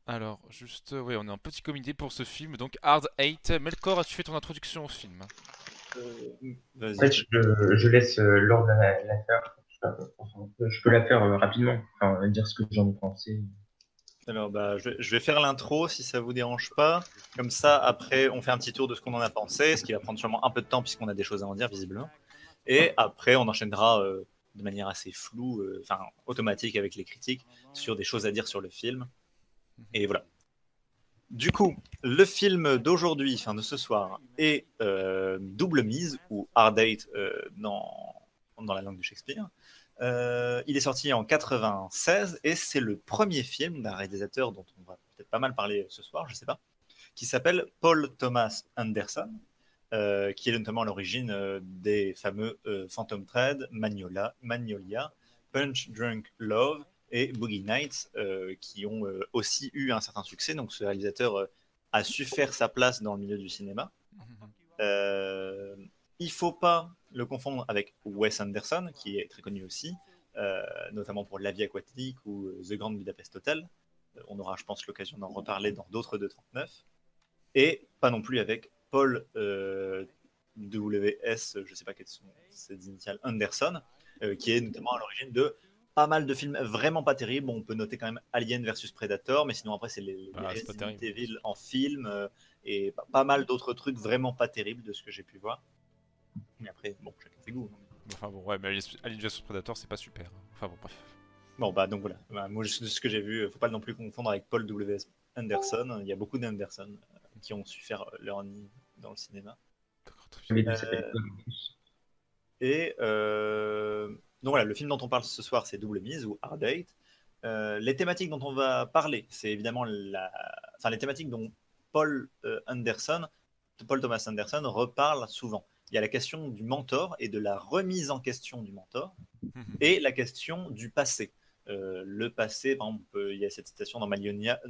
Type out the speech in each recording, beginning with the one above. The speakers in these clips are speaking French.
Alors, juste, ouais, on est en petit comité pour ce film, donc Hard Eight. Melkor, as-tu fait ton introduction au film? En Vas-y, fait, je te... je laisse Laure la faire. Je peux la faire rapidement, enfin, dire ce que j'en ai pensé. Alors, bah, je vais faire l'intro si ça vous dérange pas. Comme ça, après, on fait un petit tour de ce qu'on en a pensé, ce qui va prendre sûrement un peu de temps puisqu'on a des choses à en dire visiblement. Et après, on enchaînera de manière assez floue, enfin automatique avec les critiques, sur des choses à dire sur le film. Et voilà. Du coup, le film d'aujourd'hui, enfin de ce soir, est Double Mise, ou Hard Date dans la langue de Shakespeare. Il est sorti en 96 et c'est le premier film d'un réalisateur dont on va peut-être pas mal parler ce soir, je sais pas, qui s'appelle Paul Thomas Anderson, qui est notamment à l'origine des fameux Phantom Thread, Magnolia, Punch Drunk Love et Boogie Nights, qui ont aussi eu un certain succès. Donc ce réalisateur a su faire sa place dans le milieu du cinéma. Euh, il ne faut pas le confondre avec Wes Anderson, qui est très connu aussi, notamment pour La Vie aquatique ou The Grand Budapest Hotel. On aura, je pense, l'occasion d'en reparler dans d'autres de 39. Et pas non plus avec Paul WS, je ne sais pas quelles sont ses initiales, Anderson, qui est notamment à l'origine de pas mal de films vraiment pas terribles. Bon, on peut noter quand même Alien versus Predator, mais sinon après c'est les Ah, c'est pas Resident terrible. Evil en film et pas mal d'autres trucs vraiment pas terribles de ce que j'ai pu voir. Mais après, bon, chacun ses goûts. Enfin bon, ouais, mais Alien vs Predator, c'est pas super, hein. Enfin bon, bref. Bon, bah donc voilà. Bah, moi, de ce que j'ai vu, faut pas non plus confondre avec Paul W.S. Anderson. Il y a beaucoup d'Anderson qui ont su faire leur nid dans le cinéma. D'accord, très Mais bien. il s'appelle Paul en plus. Et donc voilà, le film dont on parle ce soir, c'est Double Mise ou Hard Date. Les thématiques dont on va parler, c'est évidemment les thématiques dont Paul Anderson, Paul Thomas Anderson reparle souvent. Il y a la question du mentor et de la remise en question du mentor, et la question du passé. Le passé, par exemple, il y a cette citation dans Magnolia,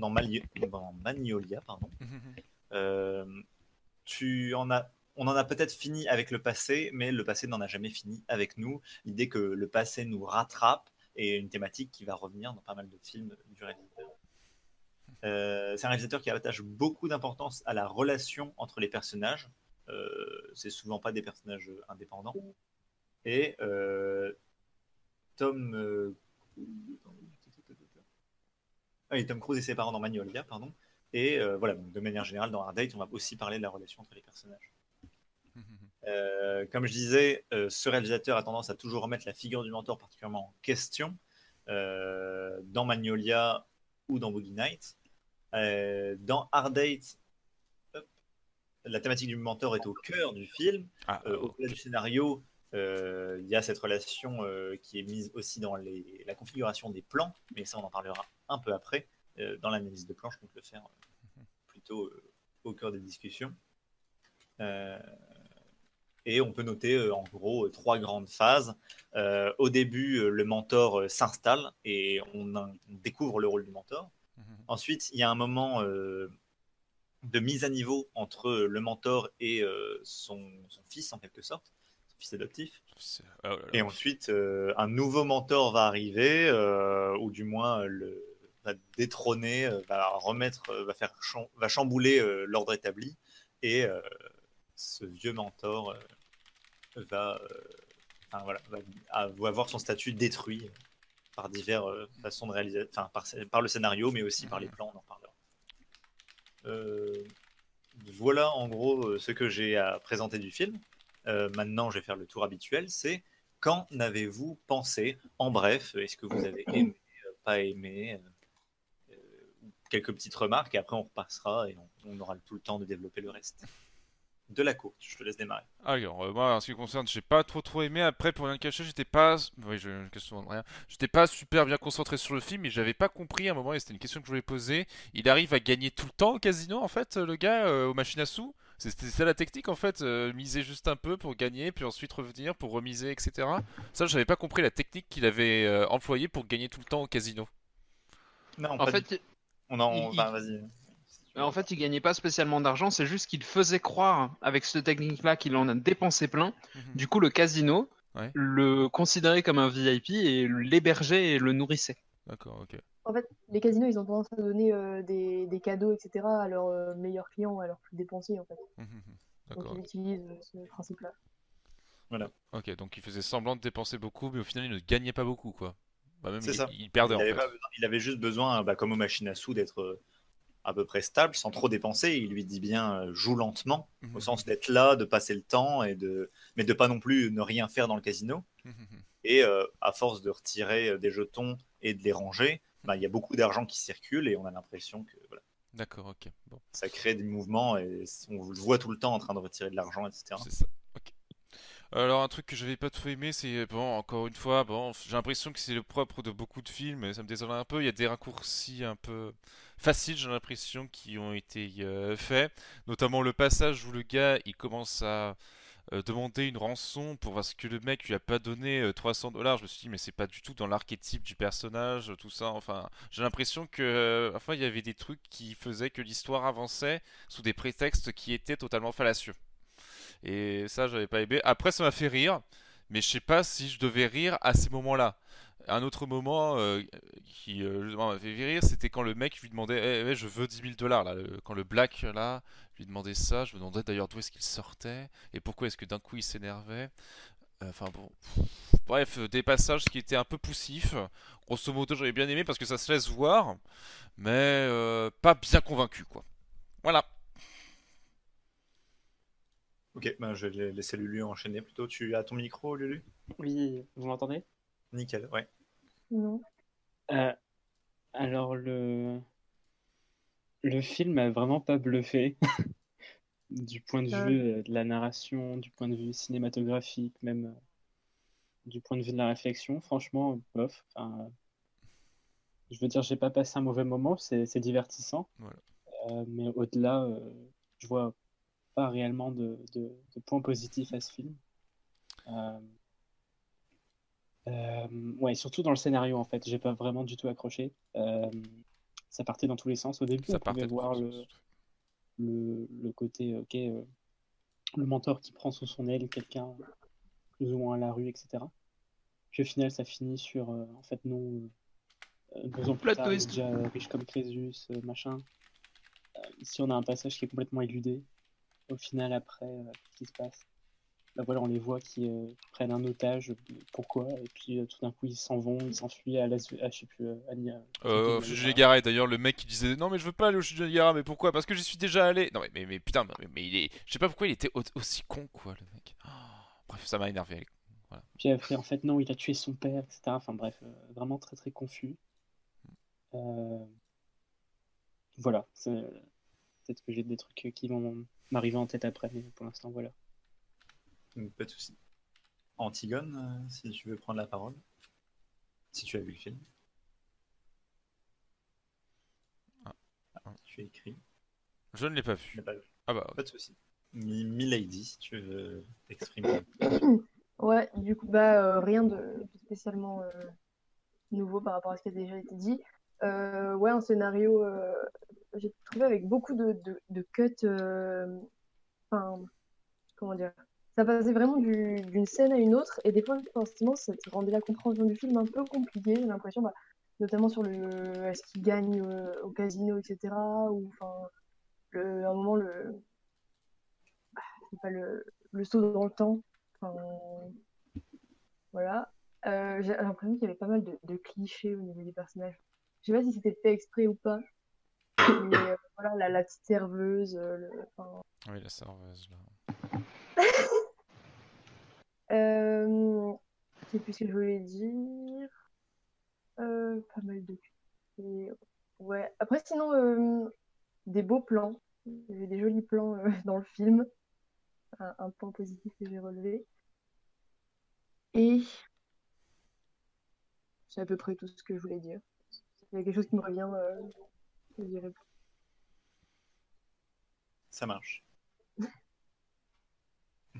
pardon. Euh, on en a peut-être fini avec le passé, mais le passé n'en a jamais fini avec nous. L'idée que le passé nous rattrape est une thématique qui va revenir dans pas mal de films du réalisateur. C'est un réalisateur qui attache beaucoup d'importance à la relation entre les personnages. C'est souvent pas des personnages indépendants. Et Tom, Tom Cruise et ses parents dans Magnolia, pardon. Et voilà, donc, de manière générale, dans Hard Date, on va aussi parler de la relation entre les personnages. Comme je disais, ce réalisateur a tendance à toujours remettre la figure du mentor particulièrement en question dans Magnolia ou dans Boogie Nights. Dans Hard Date, la thématique du mentor est au cœur du film. Ah, Au-delà ok. du scénario, il y a cette relation qui est mise aussi dans la configuration des plans, mais ça on en parlera un peu après. Dans l'analyse de plans, je compte le faire plutôt au cœur des discussions. Et on peut noter en gros trois grandes phases. Au début, le mentor s'installe et on découvre le rôle du mentor. Ensuite, il y a un moment de mise à niveau entre le mentor et son fils, en quelque sorte, son fils adoptif. Oh là là, Et oui. ensuite, un nouveau mentor va arriver, ou du moins va détrôner, va chambouler l'ordre établi. Et ce vieux mentor va, enfin, voilà, va avoir son statut détruit par diverses façons de réaliser, enfin, par le scénario, mais aussi par les plans, on en parlera. Euh, voilà en gros ce que j'ai à présenter du film. Maintenant, je vais faire le tour habituel, c'est qu'en avez-vous pensé? En bref, est-ce que vous avez aimé, pas aimé, quelques petites remarques, et après on repassera et on aura tout le temps de développer le reste. De la courte, je te laisse démarrer. Alors, moi, en ce qui me concerne, j'ai pas trop aimé. Après, pour rien cacher, j'étais pas. Oui, je question de rien. J'étais pas super bien concentré sur le film et j'avais pas compris à un moment, et c'était une question que je voulais poser. Il arrive à gagner tout le temps au casino, en fait, le gars, aux machines à sous? C'était ça la technique, en fait, miser juste un peu pour gagner, puis ensuite revenir pour remiser, etc. Ça, j'avais pas compris la technique qu'il avait employée pour gagner tout le temps au casino. Non, En pas du fait, tout. On en, il, enfin, vas-y. Si tu veux en en fait, parler. il gagnait pas spécialement d'argent, c'est juste qu'il faisait croire avec cette technique-là qu'il en a dépensé plein. Du coup, le casino Ouais, le considérait comme un VIP et l'hébergeait et le nourrissait. d'accord, ok. En fait, les casinos, ils ont tendance à donner des cadeaux, etc. à leurs meilleurs clients, à leurs plus dépensiers, en fait. Donc, D'accord. ils utilisent ce principe-là. Ok, donc il faisait semblant de dépenser beaucoup, mais au final il ne gagnait pas beaucoup, quoi. Bah, même C'est ça. il perdait Il en avait, fait. pas besoin- il avait juste besoin, comme aux machines à sous, d'être à peu près stable, sans trop dépenser. Il lui dit bien joue lentement, au sens d'être là, de passer le temps, mais de pas non plus ne rien faire dans le casino. Et à force de retirer des jetons et de les ranger, il y a beaucoup d'argent qui circule et on a l'impression que voilà, D'accord, ok. Bon, ça crée des mouvements et on le voit tout le temps en train de retirer de l'argent, etc. c'est ça. Ok. Alors un truc que j'avais pas trop aimé, c'est bon, encore une fois, bon, j'ai l'impression que c'est le propre de beaucoup de films, et ça me désole un peu. Il y a des raccourcis un peu faciles, j'ai l'impression, qui ont été faits, notamment le passage où le gars il commence à demander une rançon pour parce que le mec lui a pas donné 300 $. Je me suis dit mais c'est pas du tout dans l'archétype du personnage, tout ça. Enfin, j'ai l'impression que enfin il y avait des trucs qui faisaient que l'histoire avançait sous des prétextes qui étaient totalement fallacieux. Et ça, j'avais pas aimé. Après, ça m'a fait rire, mais je sais pas si je devais rire à ces moments-là. Un autre moment qui justement m'a fait rire, c'était quand le mec lui demandait je veux 10 000 $. Là, quand le Black là lui demandait ça, je me demandais d'ailleurs d'où est-ce qu'il sortait et pourquoi est-ce que d'un coup il s'énervait. Enfin bon, bref, des passages qui étaient un peu poussifs. Grosso modo, j'avais bien aimé parce que ça se laisse voir, mais pas bien convaincu quoi. Voilà. Ok, je vais laisser Lulu enchaîner plutôt. Tu as ton micro, Lulu? Oui, vous m'entendez? Nickel, ouais. Non. Alors, le film m'a vraiment pas bluffé. Du point de vue de la narration, du point de vue cinématographique, même du point de vue de la réflexion, franchement, bof. Enfin, je veux dire, j'ai pas passé un mauvais moment, c'est divertissant. Voilà. Mais au-delà, je vois pas réellement de points positifs à ce film. Ouais, surtout dans le scénario, en fait, j'ai pas vraiment du tout accroché. Ça partait dans tous les sens. Au début, Ça on pouvait partait de voir tous les le côté, ok, le mentor qui prend sous son aile quelqu'un plus ou moins à la rue, etc. Puis au final, ça finit sur, en fait, non, 2 ans plus Plot tard, il est twist. déjà riche comme Crésus, machin. Ici, on a un passage qui est complètement éludé. Au final, après, qu'est-ce qui se passe? Bah voilà, on les voit qui prennent un otage, pourquoi? Et puis tout d'un coup, ils s'en vont, ils s'enfuient je sais plus, Au Fuji Niagara, et d'ailleurs le mec qui disait non mais je veux pas aller au Fuji Niagara, mais pourquoi? Parce que j'y suis déjà allé. Non mais putain, mais il est, je sais pas pourquoi il était aussi con quoi le mec. Oh, bref, ça m'a énervé. Voilà. Puis après, en fait, non, il a tué son père, etc. Enfin bref, vraiment très très confus. Voilà, peut-être que j'ai des trucs qui vont m'arriver en tête après, mais pour l'instant, voilà. Pas de soucis. Antigone, si tu veux prendre la parole, si tu as vu le film. Tu as écrit. Je ne l'ai pas vu. Pas vu. Ah bah. Pas de soucis. Milady, si tu veux t'exprimer. Ouais, du coup, rien de spécialement nouveau par rapport à ce qui a déjà été dit. Ouais, un scénario, j'ai trouvé avec beaucoup de cuts. Enfin, comment dire? Ça passait vraiment d'une scène à une autre, et des fois, forcément, ça te rendait la compréhension du film un peu compliquée. J'ai l'impression, notamment sur est-ce qu'il gagne au casino, etc. Ou enfin, à un moment, c'est pas le saut dans le temps. Enfin, voilà. J'ai l'impression qu'il y avait pas mal de clichés au niveau des personnages. Je sais pas si c'était fait exprès ou pas, mais voilà, la petite serveuse. Oui, la serveuse là. Je sais plus ce que je voulais dire. Pas mal de clichés. Ouais. Après, sinon, des beaux plans. Il y avait des jolis plans dans le film. Un point positif que j'ai relevé. Et c'est à peu près tout ce que je voulais dire. Il y a quelque chose qui me revient, je dirais. Ça marche.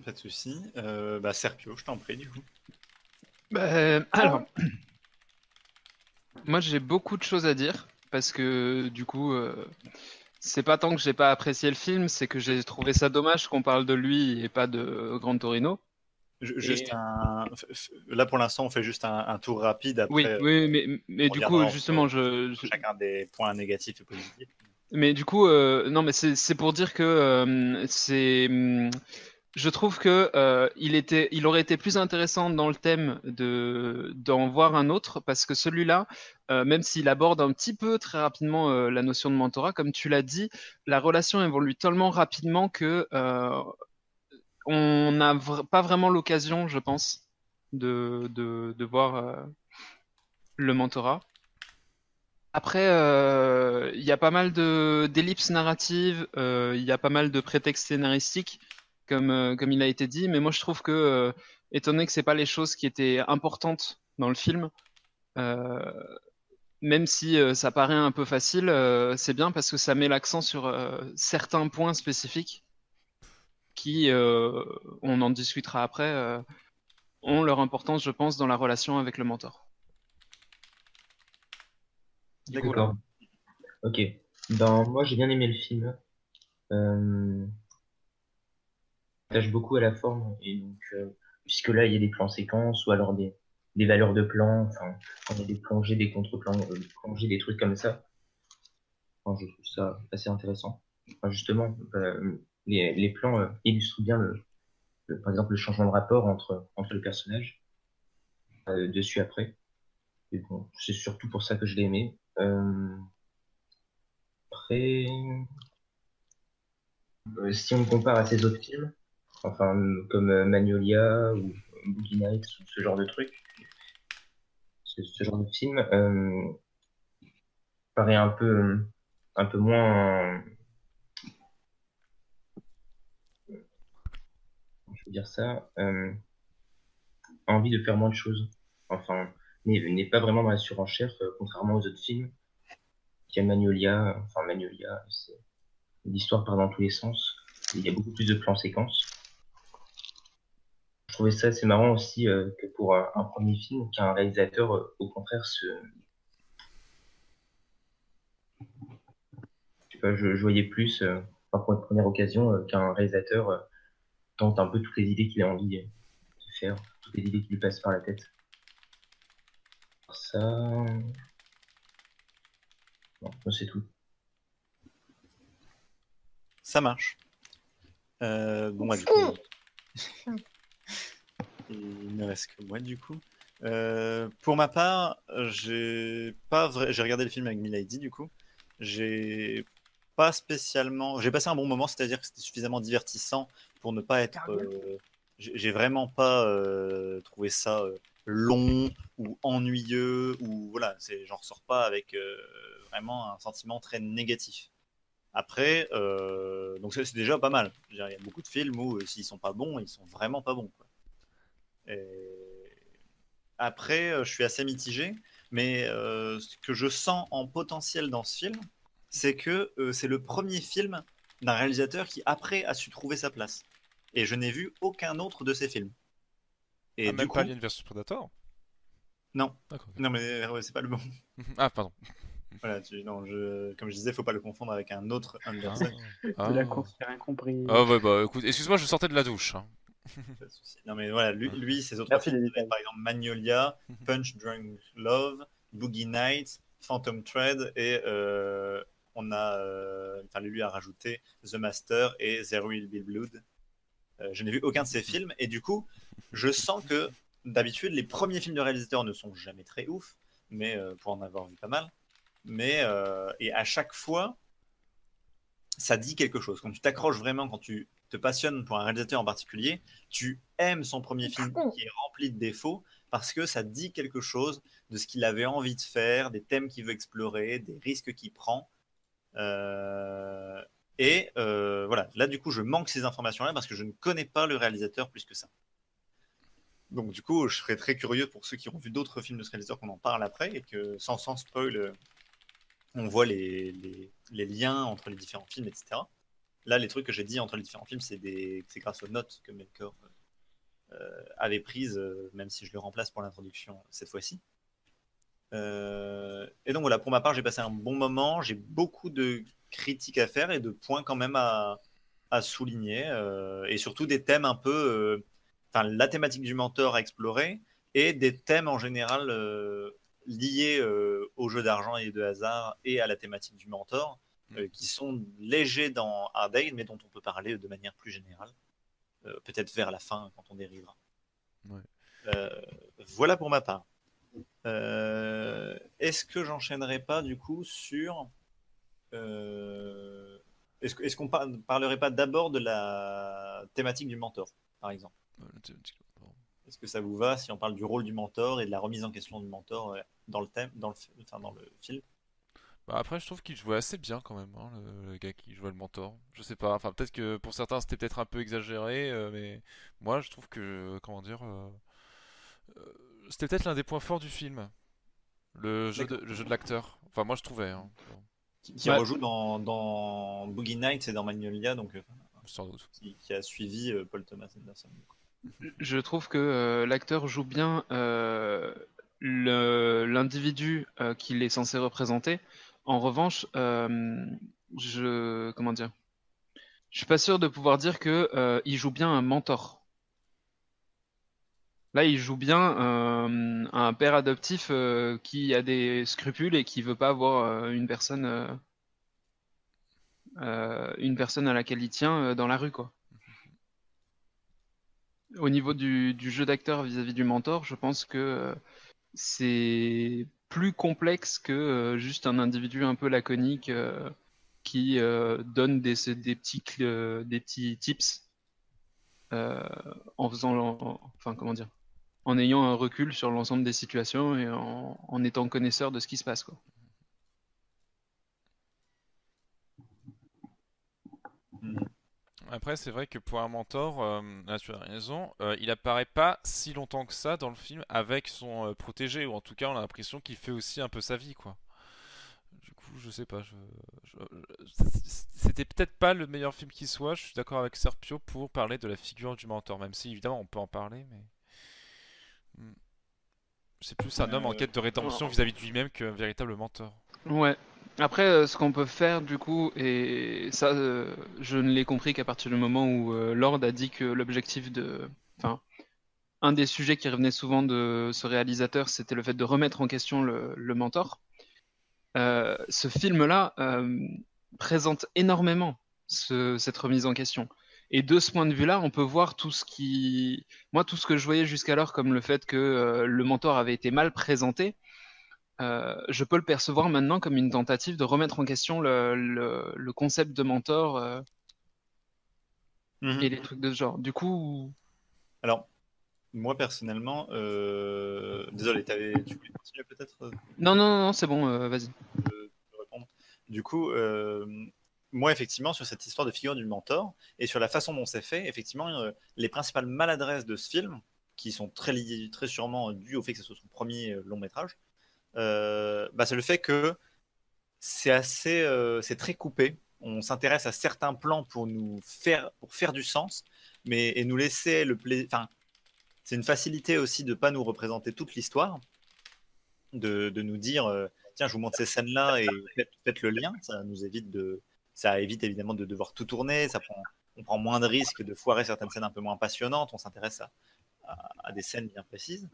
Pas de soucis. Serpio, je t'en prie, du coup. Alors, moi j'ai beaucoup de choses à dire parce que du coup, c'est pas tant que j'ai pas apprécié le film, c'est que j'ai trouvé ça dommage qu'on parle de lui et pas de Gran Torino. Juste Et- Là, pour l'instant, on fait juste un tour rapide. Oui, Après, oui, mais on du reviendra coup, justement, sur chacun des points négatifs et positifs. mais du coup, non, mais c'est pour dire que je trouve que il aurait été plus intéressant dans le thème d'en voir un autre, parce que celui-là, même s'il aborde un petit peu très rapidement la notion de mentorat, comme tu l'as dit, la relation évolue tellement rapidement que on n'a pas vraiment l'occasion, je pense, de voir le mentorat. Après, il y a pas mal d'ellipses narratives, il y a pas mal de prétextes scénaristiques, comme il a été dit, mais moi je trouve que, étant donné que c'est pas les choses qui étaient importantes dans le film, euh, même si ça paraît un peu facile, c'est bien parce que ça met l'accent sur certains points spécifiques qui, on en discutera après, ont leur importance, je pense, dans la relation avec le mentor. Du coup, voilà. D'accord. Ok. Ben, moi, j'ai bien aimé le film. Euh, J'attache beaucoup à la forme. Et donc, puisque là, il y a des plans séquences ou alors des valeurs de plans, enfin, quand il y a des plongées, des contre-plans, plongées, des trucs comme ça. Enfin, je trouve ça assez intéressant. Enfin, justement, les plans illustrent bien par exemple, le changement de rapport entre le personnage, dessus après. Et bon, c'est surtout pour ça que je l'ai aimé. Après, si on le compare à ses autres films, enfin, comme Magnolia ou Boogie Nights ou ce genre de truc, ce genre de film paraît un peu moins, je veux dire ça, envie de faire moins de choses. Enfin, n'est pas vraiment dans la surenchère, contrairement aux autres films. Il y a Magnolia, enfin Magnolia, l'histoire part dans tous les sens. Il y a beaucoup plus de plans séquences. Je trouvais ça assez marrant aussi que pour un premier film, qu'un réalisateur, au contraire, je sais pas, je voyais plus, enfin, pour une première occasion, qu'un réalisateur tente un peu toutes les idées qu'il a envie de faire, toutes les idées qui lui passent par la tête. Ça, non, ça, c'est tout. Ça marche. Bon, du coup, il ne reste que moi, du coup. Pour ma part, j'ai regardé le film avec Milady, du coup. J'ai pas spécialement. J'ai passé un bon moment, c'est-à-dire que c'était suffisamment divertissant pour ne pas être. J'ai vraiment pas trouvé ça long ou ennuyeux ou voilà. J'en ressors pas avec vraiment un sentiment très négatif. Après, donc c'est déjà pas mal. Je veux dire, il y a beaucoup de films où s'ils sont pas bons, ils sont vraiment pas bons, quoi. Et après, je suis assez mitigé, mais ce que je sens en potentiel dans ce film, c'est que c'est le premier film d'un réalisateur qui après a su trouver sa place. Et je n'ai vu aucun autre de ses films. Et Ah, du même pas coup, Alien vs Predator? non, D'accord. Ok. non mais ouais, c'est pas le bon. Ah, pardon. Voilà, non, comme je disais, faut pas le confondre avec un autre Anderson. Ah. La course, j'ai rien compris. Ah ouais, bah écoute, excuse-moi, je sortais de la douche, hein. Pas de souci. Non mais voilà, lui ses autres Merci films, des ça va être détails. par exemple Magnolia, Punch Drunk Love, Boogie Nights, Phantom Thread et on a, enfin lui a rajouté The Master et There Will Be Blood. Je n'ai vu aucun de ces films et du coup, je sens que d'habitude les premiers films de réalisateurs ne sont jamais très ouf, mais pour en avoir vu pas mal. Mais et à chaque fois, ça dit quelque chose. Quand tu t'accroches vraiment, quand tu te passionnes pour un réalisateur en particulier, tu aimes son premier film qui est rempli de défauts parce que ça dit quelque chose de ce qu'il avait envie de faire, des thèmes qu'il veut explorer, des risques qu'il prend. Voilà, là du coup, je manque ces informations-là parce que je ne connais pas le réalisateur plus que ça. Donc du coup, je serais très curieux pour ceux qui ont vu d'autres films de ce réalisateur qu'on en parle après et que sans spoil, on voit les liens entre les différents films, etc. Là, les trucs que j'ai dit entre les différents films, c'est grâce aux notes que Melkor avait prises, même si je le remplace pour l'introduction cette fois-ci. Et donc voilà, pour ma part, j'ai passé un bon moment. J'ai beaucoup de critiques à faire et de points quand même à souligner. Et surtout des thèmes un peu la thématique du mentor à explorer et des thèmes en général liés au jeu d'argent et de hasard et à la thématique du mentor qui sont légers dans Hard Day, mais dont on peut parler de manière plus générale, peut-être vers la fin quand on dérivera. Ouais. Voilà pour ma part. Est-ce que j'enchaînerai pas du coup sur est-ce qu'on parlerait pas d'abord de la thématique du mentor, par exemple? Est-ce que ça vous va si on parle du rôle du mentor et de la remise en question du mentor dans le thème, dans le film? Bah après, je trouve qu'il jouait assez bien quand même, hein, le gars qui jouait le mentor. Je sais pas, enfin peut-être que pour certains c'était peut-être un peu exagéré, mais moi je trouve que, comment dire, c'était peut-être l'un des points forts du film, le jeu de l'acteur. Enfin moi je trouvais, hein. Bon, Qui rejoue dans Boogie Nights et dans Magnolia, donc sans doute. qui a suivi Paul Thomas Anderson. Je trouve que l'acteur joue bien l'individu qu'il est censé représenter. En revanche, comment dire, je suis pas sûr de pouvoir dire que il joue bien un mentor. Là, il joue bien un père adoptif qui a des scrupules et qui veut pas avoir une personne à laquelle il tient dans la rue, quoi. Au niveau du jeu d'acteur vis-à-vis du mentor, je pense que c'est plus complexe que juste un individu un peu laconique qui donne des petits tips en faisant, enfin comment dire, en ayant un recul sur l'ensemble des situations et en étant connaisseur de ce qui se passe, quoi. Après, c'est vrai que pour un mentor, là tu as raison, il apparaît pas si longtemps que ça dans le film avec son protégé, ou en tout cas on a l'impression qu'il fait aussi un peu sa vie, quoi. Du coup, je sais pas, c'était peut-être pas le meilleur film qui soit, je suis d'accord avec Serpio pour parler de la figure du mentor, même si évidemment on peut en parler, mais... C'est plus un homme en quête de rédemption vis-à-vis de lui-même qu'un véritable mentor. Ouais. Après, ce qu'on peut faire du coup, et ça, je ne l'ai compris qu'à partir du moment où Lord a dit que l'objectif enfin, un des sujets qui revenait souvent de ce réalisateur, c'était le fait de remettre en question le mentor. Ce film-là présente énormément cette remise en question. Et de ce point de vue-là, on peut voir tout ce que je voyais jusqu'alors comme le fait que le mentor avait été mal présenté, je peux le percevoir maintenant comme une tentative de remettre en question le concept de mentor et les trucs de ce genre. Du coup, Alors, moi personnellement, désolé, tu voulais continuer peut-être non, c'est bon, vas-y. de répondre. Du coup, moi effectivement, sur cette histoire de figure du mentor et sur la façon dont c'est fait, effectivement, les principales maladresses de ce film, qui sont très sûrement dues au fait que ce soit son premier long métrage, c'est le fait que c'est très coupé. On s'intéresse à certains plans pour faire du sens, et nous laisser le plaisir. Enfin, c'est une facilité aussi de pas nous représenter toute l'histoire, de nous dire tiens, je vous montre ces scènes-là et faites le lien. Ça évite évidemment de devoir tout tourner. On prend moins de risques de foirer certaines scènes un peu moins passionnantes. On s'intéresse à des scènes bien précises.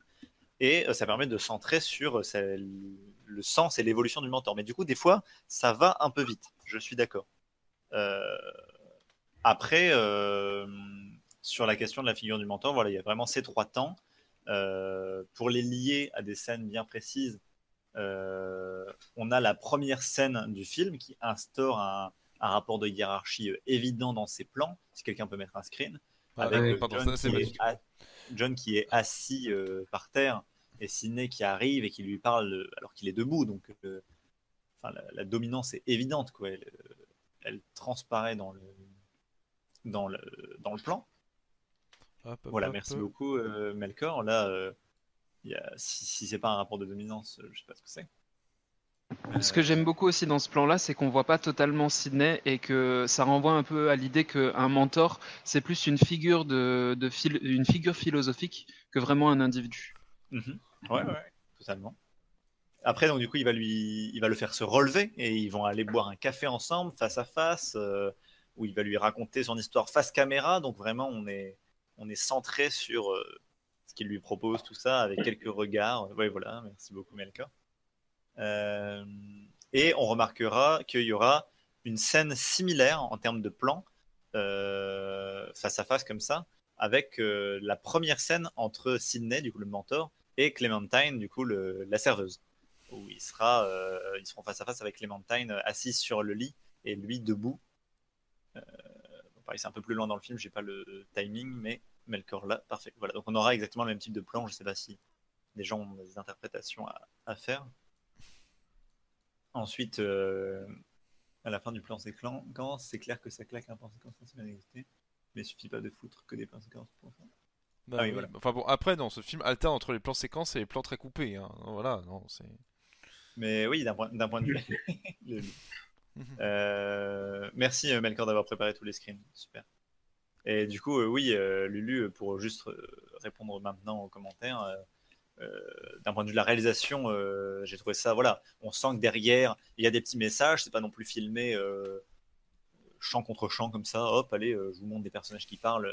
Et ça permet de centrer sur le sens et l'évolution du mentor. Mais du coup, des fois, ça va un peu vite. Je suis d'accord. Après, sur la question de la figure du mentor, voilà, il y a vraiment ces trois temps. Pour les lier à des scènes bien précises, on a la première scène du film qui instaure un rapport de hiérarchie évident dans ses plans. Si quelqu'un peut mettre un screen, avec John qui est assis par terre et Sidney qui arrive et qui lui parle alors qu'il est debout. Donc, la dominance est évidente, quoi. Elle transparaît dans le plan. Voilà, merci beaucoup, Melkor. Là, si c'est pas un rapport de dominance, je sais pas ce que c'est. Ce que j'aime beaucoup aussi dans ce plan-là, c'est qu'on voit pas totalement Sidney et que ça renvoie un peu à l'idée qu'un mentor, c'est plus une figure une figure philosophique que vraiment un individu. Ouais, totalement. Après, donc du coup, il va le faire se relever et ils vont aller boire un café ensemble, face à face, où il va lui raconter son histoire face caméra. Donc vraiment, on est on est centré sur ce qu'il lui propose, tout ça, avec quelques regards. Ouais, voilà, merci beaucoup Melka. Et on remarquera qu'il y aura une scène similaire en termes de plan, face à face comme ça, avec la première scène entre Sydney, du coup le mentor, et Clémentine, du coup la serveuse, où ils seront face à face avec Clémentine assise sur le lit et lui debout. Pareil, c'est un peu plus loin dans le film, j'ai pas le timing, mais Melkor là, parfait. Voilà, donc on aura exactement le même type de plan. Je sais pas si des gens ont des interprétations à faire. Ensuite, à la fin du plan séquence, c'est clair que ça claque un plan séquence assez bien exécuté, mais il suffit pas de foutre que des plans séquences pour ça. Bah, Ah oui, oui. voilà. Enfin bon, après, non, ce film alterne entre les plans séquences et les plans très coupés. Hein. Voilà, non, c'est. Mais oui, d'un point de vue. Merci Melkor d'avoir préparé tous les screens, super. Et du coup, oui, Lulu, pour juste répondre maintenant aux commentaires, d'un point de vue de la réalisation, j'ai trouvé ça, voilà, on sent que derrière, il y a des petits messages, c'est pas non plus filmé champ contre champ comme ça, hop, allez, je vous montre des personnages qui parlent.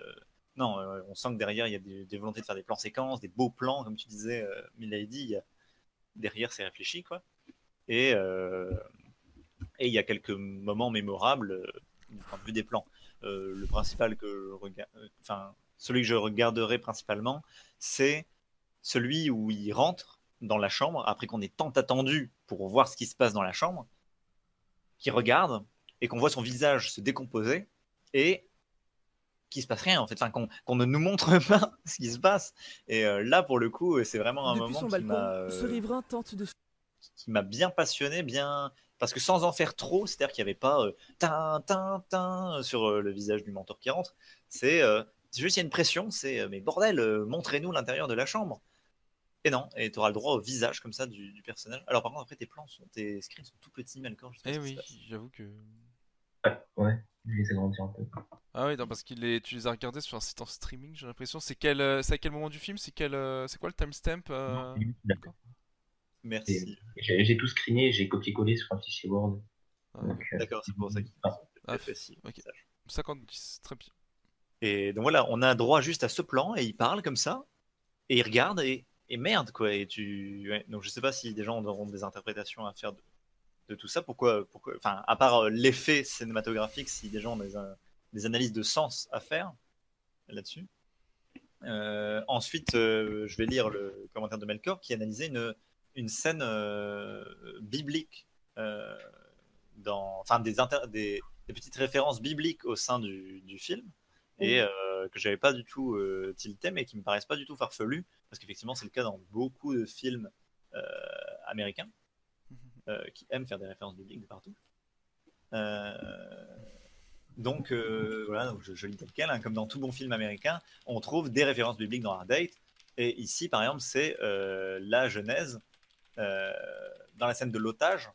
Non, on sent que derrière, il y a des volontés de faire des plans séquences, des beaux plans, comme tu disais, Milady, derrière, c'est réfléchi, quoi. Et il y a quelques moments mémorables du point de vue des plans. Le principal que je regarde, enfin, celui que je regarderai principalement, c'est celui où il rentre dans la chambre après qu'on ait tant attendu pour voir ce qui se passe dans la chambre, qui regarde et qu'on voit son visage se décomposer et qu'il se passe rien en fait, enfin, qu'on ne nous montre pas ce qui se passe. Et là pour le coup, c'est vraiment un Depuis moment son qui balcon, ce riverain tente de... qui m'a bien passionné, bien parce que sans en faire trop, c'est-à-dire qu'il n'y avait pas tin sur le visage du mentor qui rentre. C'est juste il y a une pression, c'est mais bordel, montrez-nous l'intérieur de la chambre. Et non, et tu auras le droit au visage comme ça du personnage. Alors par contre après tes screens sont tout petits, Melkor. Eh oui, j'avoue que. Ouais, je les ai agrandis un peu. Ah oui, non, parce tu les as regardés sur un site en streaming, j'ai l'impression. C'est à quel moment du film? C'est quoi le timestamp d'accord. Merci. J'ai tout screené, j'ai copié-collé sur un fichier Word. Ah, Donc, D'accord, c'est pour ça qu'il Ah, précis. ok. 50-10, très bien. Et donc voilà, on a droit juste à ce plan et il parle comme ça et il regarde et merde quoi. Et ouais. Donc je sais pas si des gens auront des interprétations à faire de tout ça. Pourquoi, enfin à part l'effet cinématographique, si des gens ont des analyses de sens à faire là-dessus. Ensuite, je vais lire le commentaire de Melkor qui analysait une scène biblique, enfin des petites références bibliques au sein du film, et que j'avais pas du tout tilté, mais qui me paraissent pas du tout farfelues, parce qu'effectivement c'est le cas dans beaucoup de films américains qui aiment faire des références bibliques de partout. Donc voilà, donc je lis tel quel, hein, comme dans tout bon film américain, on trouve des références bibliques dans Hard Date. Et ici, par exemple, c'est la Genèse. Dans la scène de l'otage,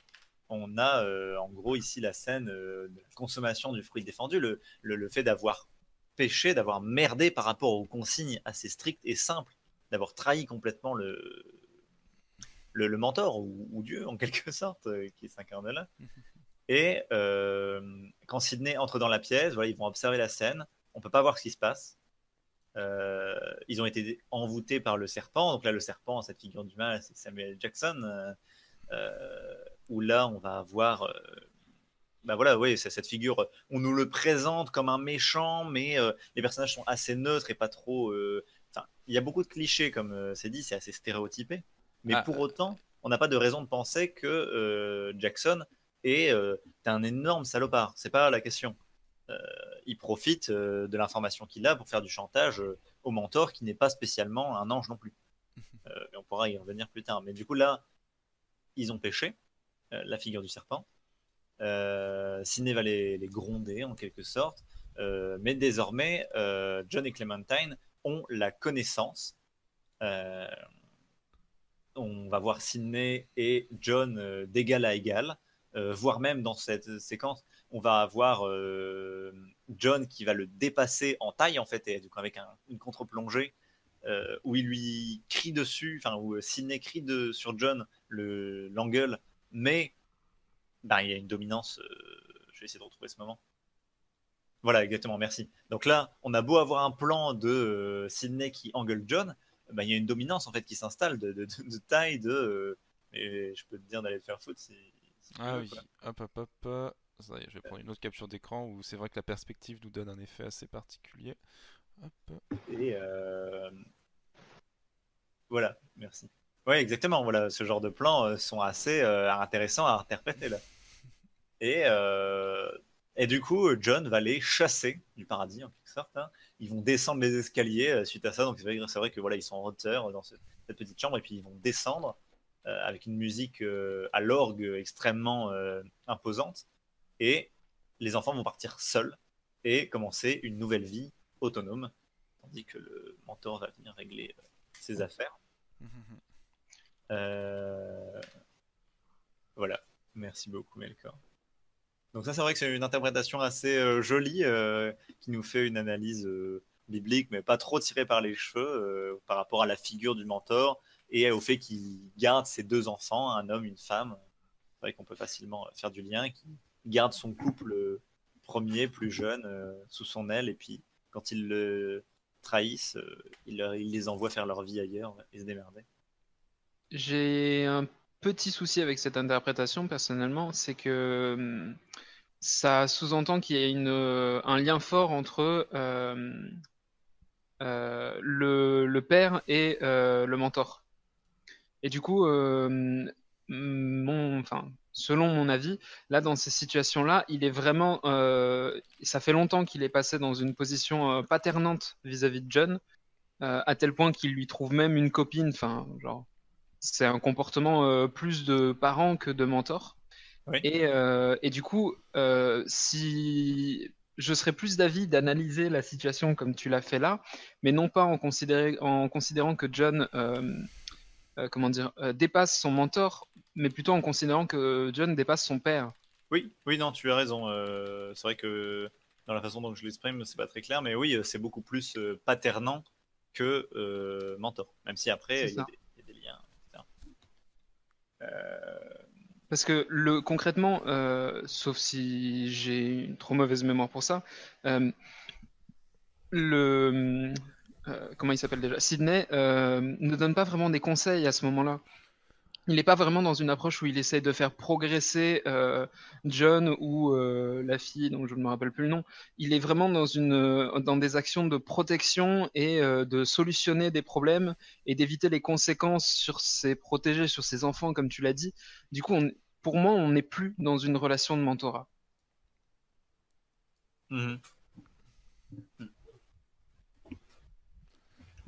on a en gros ici la scène de la consommation du fruit défendu, le fait d'avoir péché, d'avoir merdé par rapport aux consignes assez strictes et simples, d'avoir trahi complètement le mentor ou Dieu en quelque sorte, qui s'incarne là. Et quand Sydney entre dans la pièce, voilà, ils vont observer la scène. On peut pas voir ce qui se passe. Ils ont été envoûtés par le serpent. Donc là, le serpent, cette figure du mal, c'est Samuel Jackson. Où là, on va avoir, bah voilà, oui, c'est cette figure. On nous le présente comme un méchant, mais les personnages sont assez neutres et pas trop. Enfin, il y a beaucoup de clichés, comme c'est dit, c'est assez stéréotypé. Mais pour autant, on n'a pas de raison de penser que Jackson est un énorme salopard. C'est pas la question. Il profite de l'information qu'il a pour faire du chantage au mentor, qui n'est pas spécialement un ange non plus. Mais on pourra y revenir plus tard. Mais du coup, là, ils ont péché, la figure du serpent. Sidney va les gronder en quelque sorte. Mais désormais, John et Clementine ont la connaissance. On va voir Sidney et John d'égal à égal. Voire même dans cette séquence, on va avoir John qui va le dépasser en taille en fait, et du coup avec une contre-plongée où il lui crie dessus, enfin où Sidney crie sur John, l'engueule, mais ben, il y a une dominance. Je vais essayer de retrouver ce moment. Voilà, exactement, merci. Donc là, on a beau avoir un plan de Sydney qui engueule John, bah, il y a une dominance en fait qui s'installe de taille, et je peux te dire d'aller te faire foutre si tu Ah veux, oui, quoi. hop hop hop. Ça y est, je vais prendre une autre capture d'écran où c'est vrai que la perspective nous donne un effet assez particulier. Hop. Et voilà, merci. Ouais, exactement, voilà, ce genre de plans sont assez intéressants à interpréter là. Et, euh, et du coup, John va les chasser du paradis en quelque sorte, hein. Ils vont descendre les escaliers suite à ça. Donc c'est vrai que voilà, ils sont en hauteur dans cette petite chambre et puis ils vont descendre avec une musique à l'orgue extrêmement imposante. Et les enfants vont partir seuls et commencer une nouvelle vie autonome, tandis que le mentor va venir régler ses affaires. Euh, Voilà. Merci beaucoup, Melkor. Donc ça, c'est vrai que c'est une interprétation assez jolie qui nous fait une analyse biblique, mais pas trop tirée par les cheveux par rapport à la figure du mentor et au fait qu'il garde ses deux enfants, un homme, une femme. C'est vrai qu'on peut facilement faire du lien, qui garde son couple premier, plus jeune, sous son aile, et puis quand ils le trahissent, il les envoie faire leur vie ailleurs et se démerder. J'ai un petit souci avec cette interprétation personnellement, c'est que ça sous-entend qu'il y a un lien fort entre le père et le mentor. Et du coup, enfin, selon mon avis, là, dans ces situations-là, il est vraiment. Ça fait longtemps qu'il est passé dans une position paternante vis-à-vis de John, à tel point qu'il lui trouve même une copine. Enfin, genre, c'est un comportement plus de parent que de mentor. Oui. Et du coup, si je serais plus d'avis d'analyser la situation comme tu l'as fait là, mais non pas en considérant que John comment dire, dépasse son mentor, mais plutôt en considérant que John dépasse son père. Oui, oui, non, tu as raison. C'est vrai que dans la façon dont je l'exprime, c'est pas très clair, mais oui, c'est beaucoup plus paternant que mentor. Même si C'est après, ça. il y a des liens, etc. Euh, Parce que concrètement, sauf si j'ai une trop mauvaise mémoire pour ça, euh, comment il s'appelle déjà? Sydney ne donne pas vraiment des conseils à ce moment-là. Il n'est pas vraiment dans une approche où il essaie de faire progresser John ou la fille, dont je ne me rappelle plus le nom. Il est vraiment dans des actions de protection et de solutionner des problèmes et d'éviter les conséquences sur ses protégés, sur ses enfants, comme tu l'as dit. Du coup, pour moi, on n'est plus dans une relation de mentorat. mhm.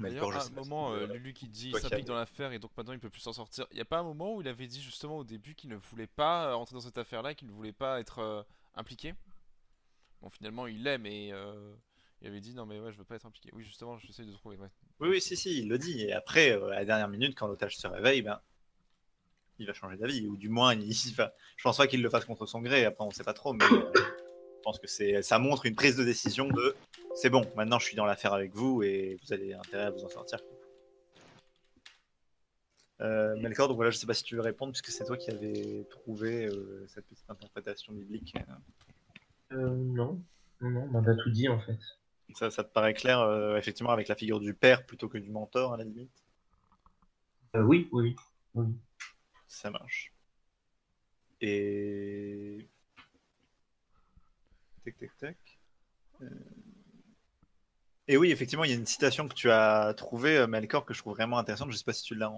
D'ailleurs, Melkor, je à un sais pas si moment, tu veux, Lulu qui dit il toi qui s'implique dans avais. l'affaire et donc maintenant il peut plus s'en sortir. Il n'y a pas un moment où il avait dit justement au début qu'il ne voulait pas entrer dans cette affaire-là, qu'il ne voulait pas être impliqué? Bon, finalement il l'est, mais il avait dit non, mais ouais, je veux pas être impliqué. Oui, justement, j'essaie de trouver. Ouais. Oui, oui, si, il le dit. Et après, à la dernière minute, quand l'otage se réveille, ben, il va changer d'avis. Ou du moins, il va. Je pense pas qu'il le fasse contre son gré. Après, on sait pas trop, mais je pense que ça montre une prise de décision de c'est bon, maintenant je suis dans l'affaire avec vous et vous avez intérêt à vous en sortir. Melkor, donc voilà, je sais pas si tu veux répondre puisque c'est toi qui avais trouvé cette petite interprétation biblique. Non, non, on a tout dit en fait. Ça te paraît clair, effectivement, avec la figure du père plutôt que du mentor à la limite? Oui, oui, oui. Ça marche. Et. Tac, tac, tac. Et oui, effectivement, il y a une citation que tu as trouvée, Melkor, que je trouve vraiment intéressante. Je sais pas si tu l'as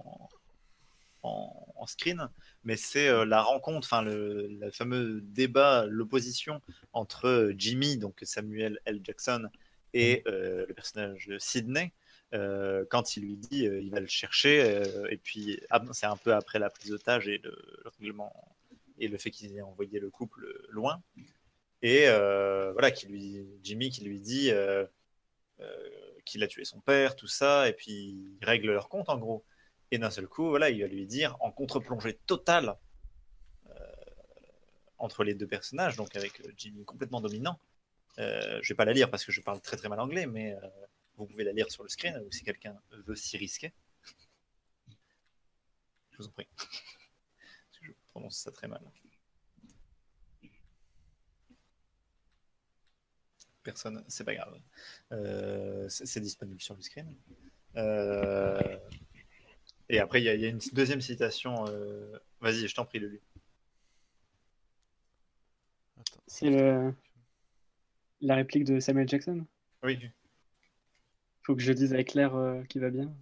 en screen, mais c'est la rencontre, enfin le fameux débat, l'opposition entre Jimmy, donc Samuel L. Jackson, et le personnage de Sydney, quand il lui dit il va le chercher, et puis c'est un peu après la prise d'otage et le règlement et le fait qu'ils aient envoyé le couple loin, et voilà, Jimmy qui lui dit qu'il a tué son père, tout ça, et puis ils règlent leur compte en gros. Et d'un seul coup, voilà, il va lui dire, en contre-plongée totale entre les deux personnages, donc avec Jimmy complètement dominant. Je vais pas la lire parce que je parle très très mal anglais, mais vous pouvez la lire sur le screen ou si quelqu'un veut s'y risquer. Je vous en prie. Parce que je prononce ça très mal. personne, c'est pas grave. C'est disponible sur le screen. Et après, il y a une deuxième citation. Vas-y, je t'en prie, Lulu. Attends. C'est la réplique de Samuel Jackson. Oui, Faut que je dise avec l'air qui va bien.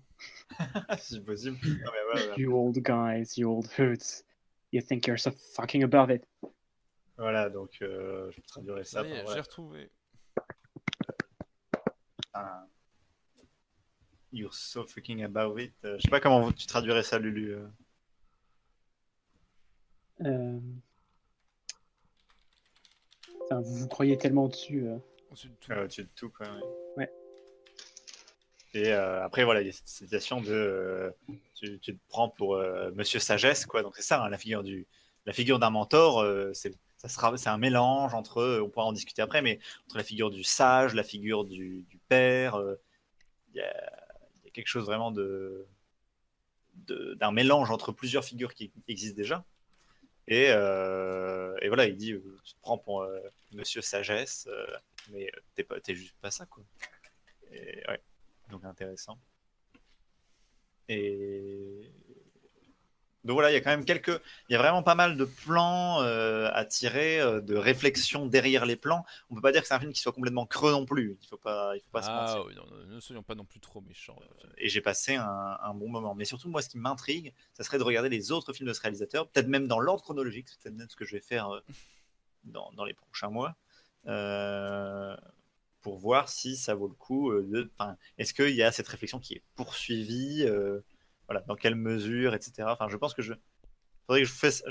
si possible. Non, mais voilà. You old guys, you old hurts. You think you're so fucking above it. Voilà, donc je traduirai ça. Ça y est, par, j'ai voilà, retrouvé. un- You're so fucking above it. Je sais pas comment tu traduirais ça, Lulu. Enfin, vous vous croyez tellement au-dessus. Au-dessus de tout. Au-dessus de tout, quoi. Ouais. Et après, voilà, il y a cette citation de tu te prends pour Monsieur Sagesse, quoi. Donc c'est ça, hein, la figure d'un mentor, c'est un mélange entre, on pourra en discuter après, mais entre la figure du sage, la figure du père, il y a quelque chose vraiment d'un mélange entre plusieurs figures qui existent déjà. Et voilà, il dit, tu te prends pour Monsieur Sagesse, mais t'es juste pas ça, quoi. Et, ouais. Donc intéressant. Et donc voilà, il y a quand même il y a vraiment pas mal de plans à tirer, de réflexions derrière les plans. On peut pas dire que c'est un film qui soit complètement creux non plus. Il faut pas se mentir. Oui, non, ne soyons pas non plus trop méchants. Et j'ai passé un bon moment. Mais surtout, moi, ce qui m'intrigue, ça serait de regarder les autres films de ce réalisateur, peut-être même dans l'ordre chronologique, c'est peut-être ce que je vais faire dans les prochains mois. Pour voir si ça vaut le coup. Est-ce qu'il y a cette réflexion qui est poursuivie, voilà, dans quelle mesure, etc. Enfin, je pense que faudrait que je fasse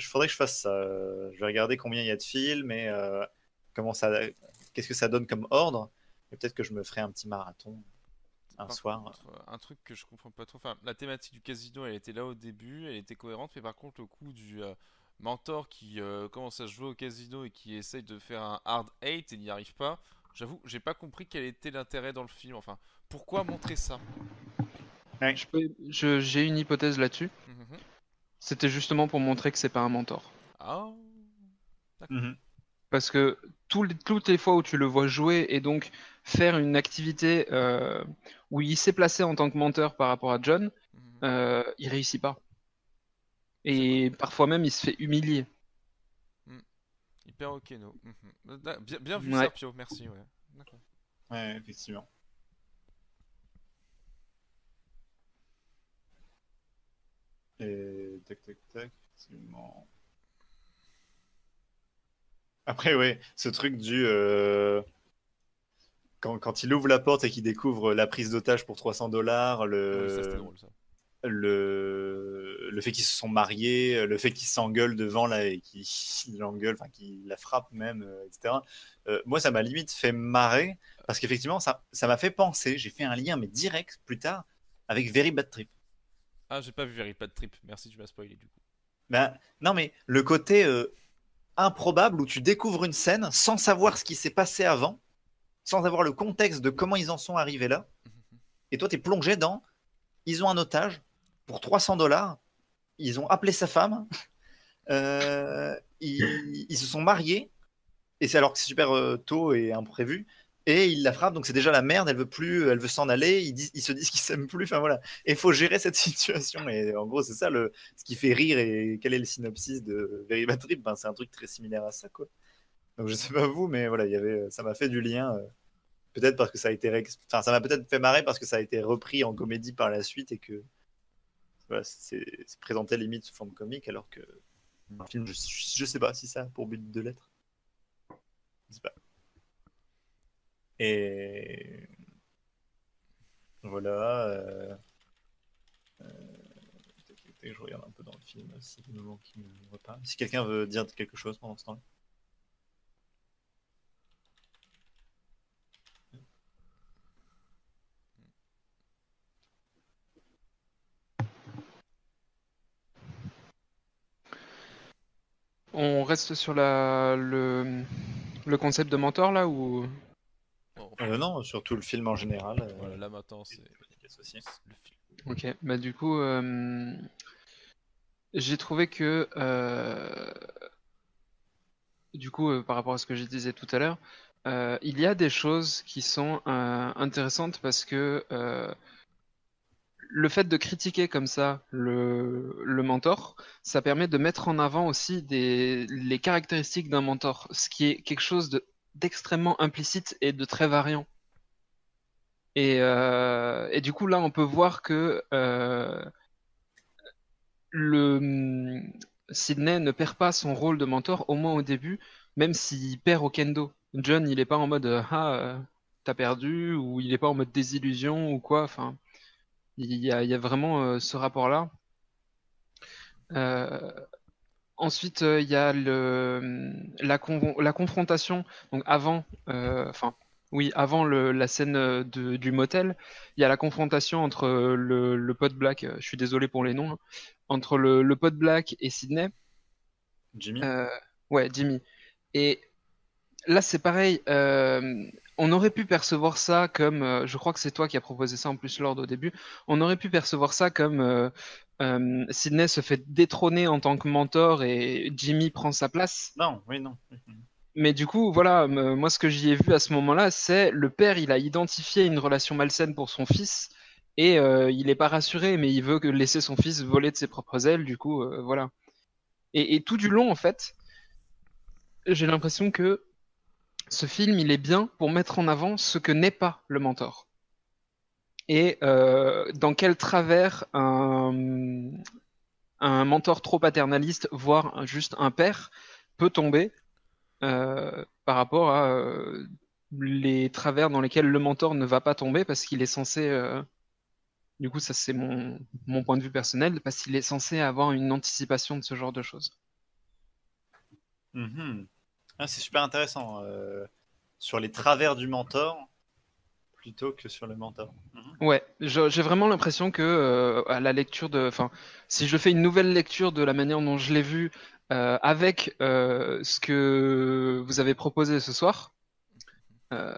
ça. Je vais regarder combien il y a de films et qu'est-ce que ça donne comme ordre. Et peut-être que je me ferai un petit marathon un soir. Contre, un truc que je comprends pas trop. Enfin, la thématique du casino, elle était là au début, elle était cohérente, mais par contre, le coup du mentor qui commence à jouer au casino et qui essaye de faire un hard 8 et n'y arrive pas. J'avoue, j'ai pas compris quel était l'intérêt dans le film. Enfin, pourquoi montrer ça? J'ai une hypothèse là-dessus. C'était justement pour montrer que c'est pas un mentor. Ah. Parce que toutes les fois où tu le vois jouer et donc faire une activité où il s'est placé en tant que menteur par rapport à John, il réussit pas. Et parfois même il se fait humilier. Hyper ok, no. Bien vu, Ouais. Serpio, merci. Ouais. D'accord. Ouais, effectivement. Et tac, effectivement. Après, ouais, ce truc quand il ouvre la porte et qu'il découvre la prise d'otage pour $300, Ouais, ça c'était drôle, ça. le fait qu'ils se sont mariés, le fait qu'ils s'engueulent devant là et qu'ils l'engueulent, enfin qu'ils la frappent même, etc. Moi, ça m'a limite fait marrer parce qu'effectivement, ça m'a fait penser. J'ai fait un lien, mais direct plus tard, avec Very Bad Trip. Ah, j'ai pas vu Very Bad Trip. Merci, tu m'as spoilé du coup. Ben, non, mais le côté improbable où tu découvres une scène sans savoir ce qui s'est passé avant, sans avoir le contexte de comment ils en sont arrivés là, et toi, t'es plongé dans. Ils ont un otage pour $300. Ils ont appelé sa femme. Ils se sont mariés. Et c'est alors que c'est super tôt et imprévu. Et il la frappe. Donc c'est déjà la merde. Elle veut plus. Elle veut s'en aller. Ils se disent qu'ils s'aiment plus. Enfin voilà. Et il faut gérer cette situation. Et en gros, c'est ça ce qui fait rire. Et quel est le synopsis de Very Bad Trip? Ben, c'est un truc très similaire à ça, quoi. Donc je sais pas vous, mais voilà, ça m'a fait du lien. Peut-être parce que ça a été enfin, ça m'a peut-être fait marrer parce que ça a été repris en comédie par la suite et que voilà, c'est présenté limite sous forme comique alors que un film, je sais pas si ça a pour but de l'être. Je sais pas. Et voilà. Je regarde un peu dans le film si des moments qui me reparlent. Si quelqu'un veut dire quelque chose pendant ce temps-là. On reste sur le concept de mentor là ou Non, surtout le film en général. Voilà, là maintenant c'est le film. Ok, bah du coup, j'ai trouvé que du coup, par rapport à ce que je disais tout à l'heure, il y a des choses qui sont intéressantes parce que le fait de critiquer comme ça le mentor, ça permet de mettre en avant aussi les caractéristiques d'un mentor, ce qui est quelque chose d'extrêmement implicite et de très variant. Et du coup, là, on peut voir que Sidney ne perd pas son rôle de mentor, au moins au début, même s'il perd au kendo. John, il est pas en mode t'as perdu, ou il est pas en mode désillusion ou quoi. Enfin, il y a vraiment ce rapport-là. Euh, Ensuite, il y a la confrontation. Donc avant, enfin, oui, avant la scène du motel, il y a la confrontation entre le pote Black. Je suis désolé pour les noms, hein, entre le pote Black et Sidney. Jimmy? Euh, ouais, Jimmy. Et là, c'est pareil. On aurait pu percevoir ça comme, je crois que c'est toi qui as proposé ça en plus, Lord, au début. On aurait pu percevoir ça comme Sidney se fait détrôner en tant que mentor et Jimmy prend sa place. Non, oui, non. Oui. Mais du coup, voilà, moi, ce que j'y ai vu à ce moment-là, c'est le père, il a identifié une relation malsaine pour son fils et il n'est pas rassuré, mais il veut laisser son fils voler de ses propres ailes. Du coup, voilà. Et tout du long, en fait, j'ai l'impression que ce film, il est bien pour mettre en avant ce que n'est pas le mentor. Et dans quel travers un mentor trop paternaliste, voire juste un père, peut tomber par rapport à les travers dans lesquels le mentor ne va pas tomber parce qu'il est censé, du coup ça c'est mon point de vue personnel, parce qu'il est censé avoir une anticipation de ce genre de choses. Mhm. Ah, c'est super intéressant. Sur les travers du mentor plutôt que sur le mentor. Mhm. Ouais, j'ai vraiment l'impression que à la lecture enfin, si je fais une nouvelle lecture de la manière dont je l'ai vu avec ce que vous avez proposé ce soir, euh,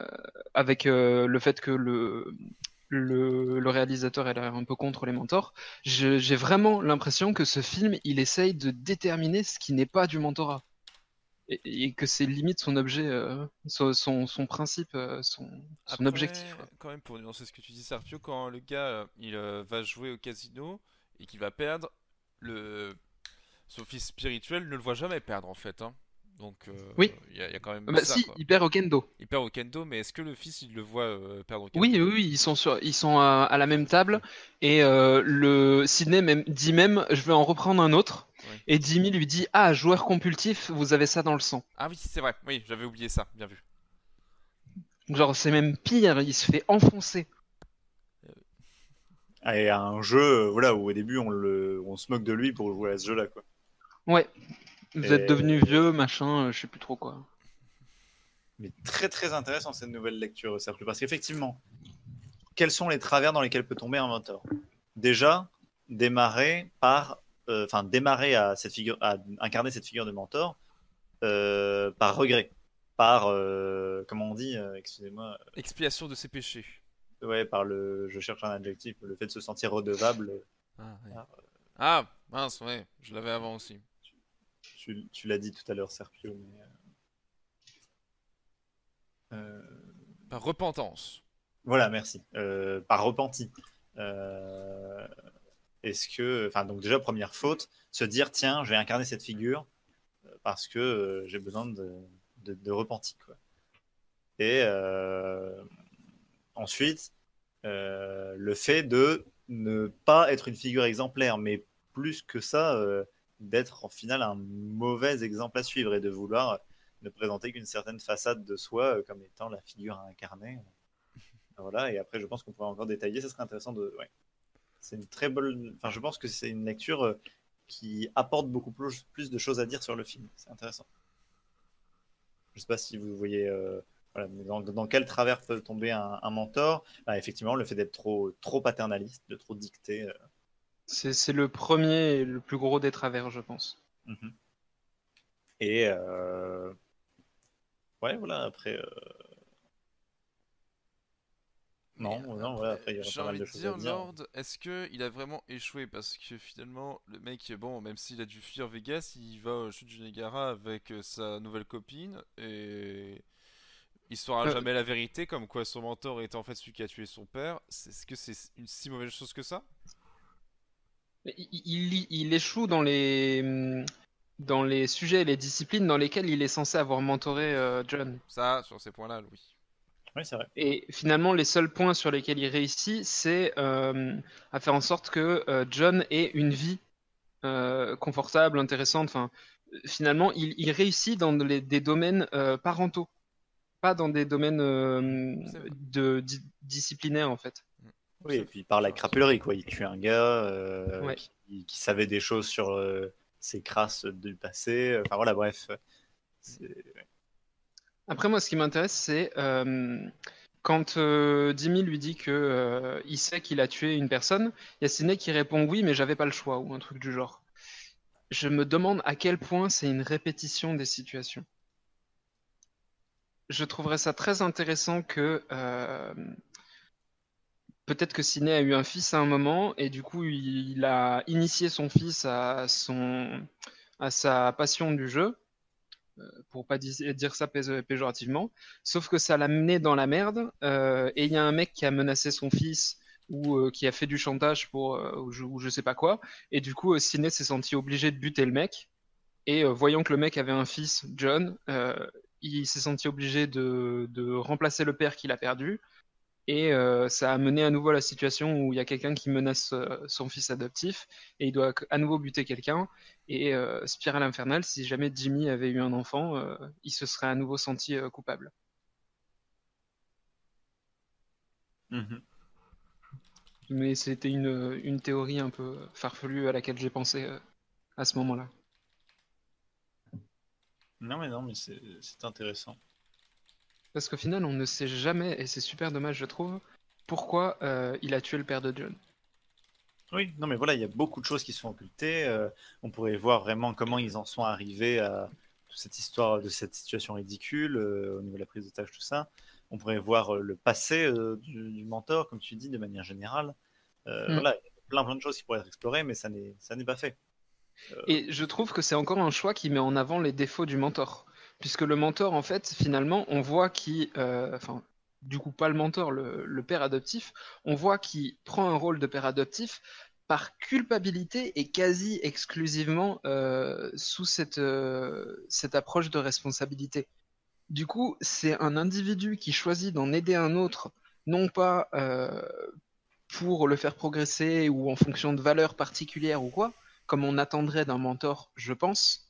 avec le fait que le réalisateur est un peu contre les mentors, j'ai vraiment l'impression que ce film, il essaye de déterminer ce qui n'est pas du mentorat. Et que c'est limite son objet, son principe, son objectif, Après, quoi. quand même, pour nuancer ce que tu dis, Serpio, quand le gars il va jouer au casino et qu'il va perdre, le... son fils spirituel ne le voit jamais perdre en fait. Hein. Donc Oui, il y a quand même bah ça si, quoi. il perd au kendo. Il perd au kendo, mais est-ce que le fils il le voit perdre au Oui, kendo? oui, oui, ils sont à la même table et le Sidney dit même, je vais en reprendre un autre. Oui. Et Jimmy lui dit, ah, joueur compulsif, vous avez ça dans le sang. Ah oui, c'est vrai, oui, j'avais oublié ça, bien vu. Genre, c'est même pire, il se fait enfoncer. Et un jeu voilà, où au début on se moque de lui pour jouer à ce jeu-là. Quoi. Ouais, vous êtes Et... devenu vieux, machin, je sais plus trop quoi. Mais très très intéressant cette nouvelle lecture, Sergio, parce qu'effectivement, quels sont les travers dans lesquels peut tomber un mentor? Déjà, démarrer à cette figure, à incarner cette figure de mentor par regret, par comment on dit, excusez-moi, Expiation de ses péchés. ouais, je cherche un adjectif, le fait de se sentir redevable. Ah, ouais. Ah, Ah, mince, ouais, je l'avais avant aussi. tu l'as dit tout à l'heure, Sergio, mais euh, Par repentance. voilà, merci. Par repenti. Euh, Est-ce que, enfin, donc déjà première faute, se dire tiens, je vais incarner cette figure parce que j'ai besoin de repenti, quoi. Et ensuite, le fait de ne pas être une figure exemplaire, mais plus que ça, d'être en final un mauvais exemple à suivre et de vouloir ne présenter qu'une certaine façade de soi comme étant la figure à incarner. Voilà, et après, je pense qu'on pourrait encore détailler, ça serait intéressant de. Ouais. C'est une très bonne. Enfin, je pense que c'est une lecture qui apporte beaucoup plus de choses à dire sur le film. C'est intéressant. Je ne sais pas si vous voyez voilà, dans quel travers peut tomber un mentor. Bah, effectivement, le fait d'être trop paternaliste, de trop dicter. C'est le premier et le plus gros des travers, je pense. Mhm. Et ouais, voilà, après. Non, non, voilà, après il y aurait J'ai pas mal envie de de choses à dire, dire. Lord, est-ce qu'il a vraiment échoué? Parce que finalement, le mec, bon, même s'il a dû fuir Vegas, il va au chute du Niagara avec sa nouvelle copine et il saura Euh, jamais la vérité, comme quoi son mentor était en fait celui qui a tué son père. Est-ce que c'est une si mauvaise chose que ça? il échoue dans les sujets et les disciplines dans lesquels il est censé avoir mentoré John. Ça, sur ces points-là, oui. Oui, c'est vrai. Et finalement, les seuls points sur lesquels il réussit, c'est à faire en sorte que John ait une vie confortable, intéressante. Enfin, finalement, il réussit dans des domaines parentaux, pas dans des domaines C'est vrai. disciplinaires, en fait. Mm. Oui, et Ça, puis par la ça reste. crapulerie, quoi. Il tue un gars Ouais. qui savait des choses sur ses crasses du passé. Enfin voilà, bref. C'est- Après, moi, ce qui m'intéresse, c'est quand Jimmy lui dit que il sait qu'il a tué une personne, il y a Sidney qui répond oui, mais j'avais pas le choix, ou un truc du genre. Je me demande à quel point c'est une répétition des situations. Je trouverais ça très intéressant que peut-être que Sidney a eu un fils à un moment et du coup il a initié son fils à sa passion du jeu, pour pas dire ça péjorativement. Sauf que ça l'a mené dans la merde et il y a un mec qui a menacé son fils ou qui a fait du chantage pour ou je sais pas quoi. Et du coup Sidney s'est senti obligé de buter le mec. Et voyant que le mec avait un fils, John, il s'est senti obligé de remplacer le père qu'il a perdu. Et ça a mené à nouveau à la situation où il y a quelqu'un qui menace son fils adoptif et il doit à nouveau buter quelqu'un. Et spirale infernale, si jamais Jimmy avait eu un enfant, il se serait à nouveau senti coupable. Mhm. Mais c'était une théorie un peu farfelue à laquelle j'ai pensé à ce moment-là. Non, mais c'est intéressant. Parce qu'au final, on ne sait jamais, et c'est super dommage, je trouve, pourquoi il a tué le père de John. Oui, non, mais voilà, il y a beaucoup de choses qui sont occultées. On pourrait voir vraiment comment ils en sont arrivés à toute cette histoire de cette situation ridicule au niveau de la prise d'otage, tout ça. On pourrait voir le passé du mentor, comme tu dis, de manière générale. Mm. Voilà, il y a plein de choses qui pourraient être explorées, mais ça n'est pas fait. Et je trouve que c'est encore un choix qui met en avant les défauts du mentor. Puisque le mentor, en fait, finalement, on voit qu'il, enfin, du coup, pas le mentor, le père adoptif, on voit qu'il prend un rôle de père adoptif par culpabilité et quasi exclusivement sous cette approche de responsabilité. Du coup, c'est un individu qui choisit d'en aider un autre, non pas pour le faire progresser ou en fonction de valeurs particulières ou quoi, comme on attendrait d'un mentor, je pense,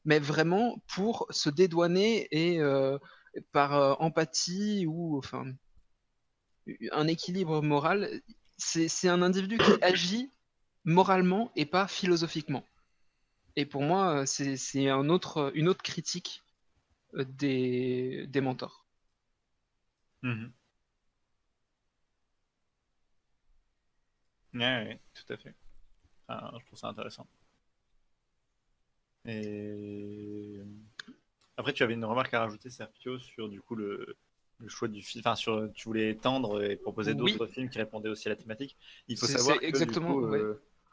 mais vraiment pour se dédouaner et par empathie ou enfin un équilibre moral. C'est un individu qui agit moralement et pas philosophiquement. Et pour moi, c'est une autre critique des mentors. Mhm. Ouais, tout à fait. Enfin, je trouve ça intéressant. Et après, tu avais une remarque à rajouter, Sergio, sur du coup le choix du film. Enfin, sur, tu voulais étendre et proposer Oui, d'autres films qui répondaient aussi à la thématique. Il faut c'est savoir que du exactement. coup, Ouais.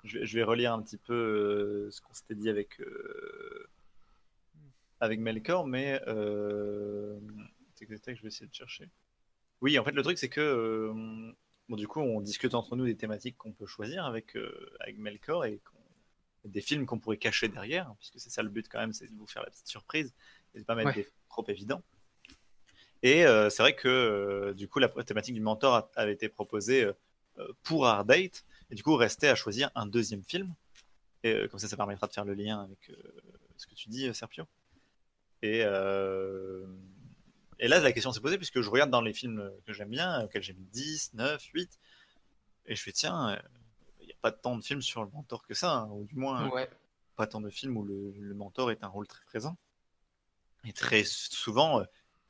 je vais relire un petit peu ce qu'on s'était dit avec Melkor, mais je vais essayer de chercher. Oui, en fait, le truc, c'est que bon, du coup, on discute entre nous des thématiques qu'on peut choisir avec Melkor et des films qu'on pourrait cacher derrière, hein, puisque c'est ça le but quand même, c'est de vous faire la petite surprise et de pas mettre Ouais. des films trop évidents. Et c'est vrai que du coup, la thématique du mentor avait été proposée pour Hard Date, et du coup, restait à choisir un deuxième film. Et comme ça permettra de faire le lien avec ce que tu dis, Serpio. Et, euh, et là, la question s'est posée, puisque je regarde dans les films que j'aime bien, auxquels j'ai mis 10, 9, 8, et je fais, tiens, il n'y a pas tant de films sur le mentor que ça, hein, ou du moins, Ouais. pas tant de films où le mentor est un rôle très présent. Et très souvent,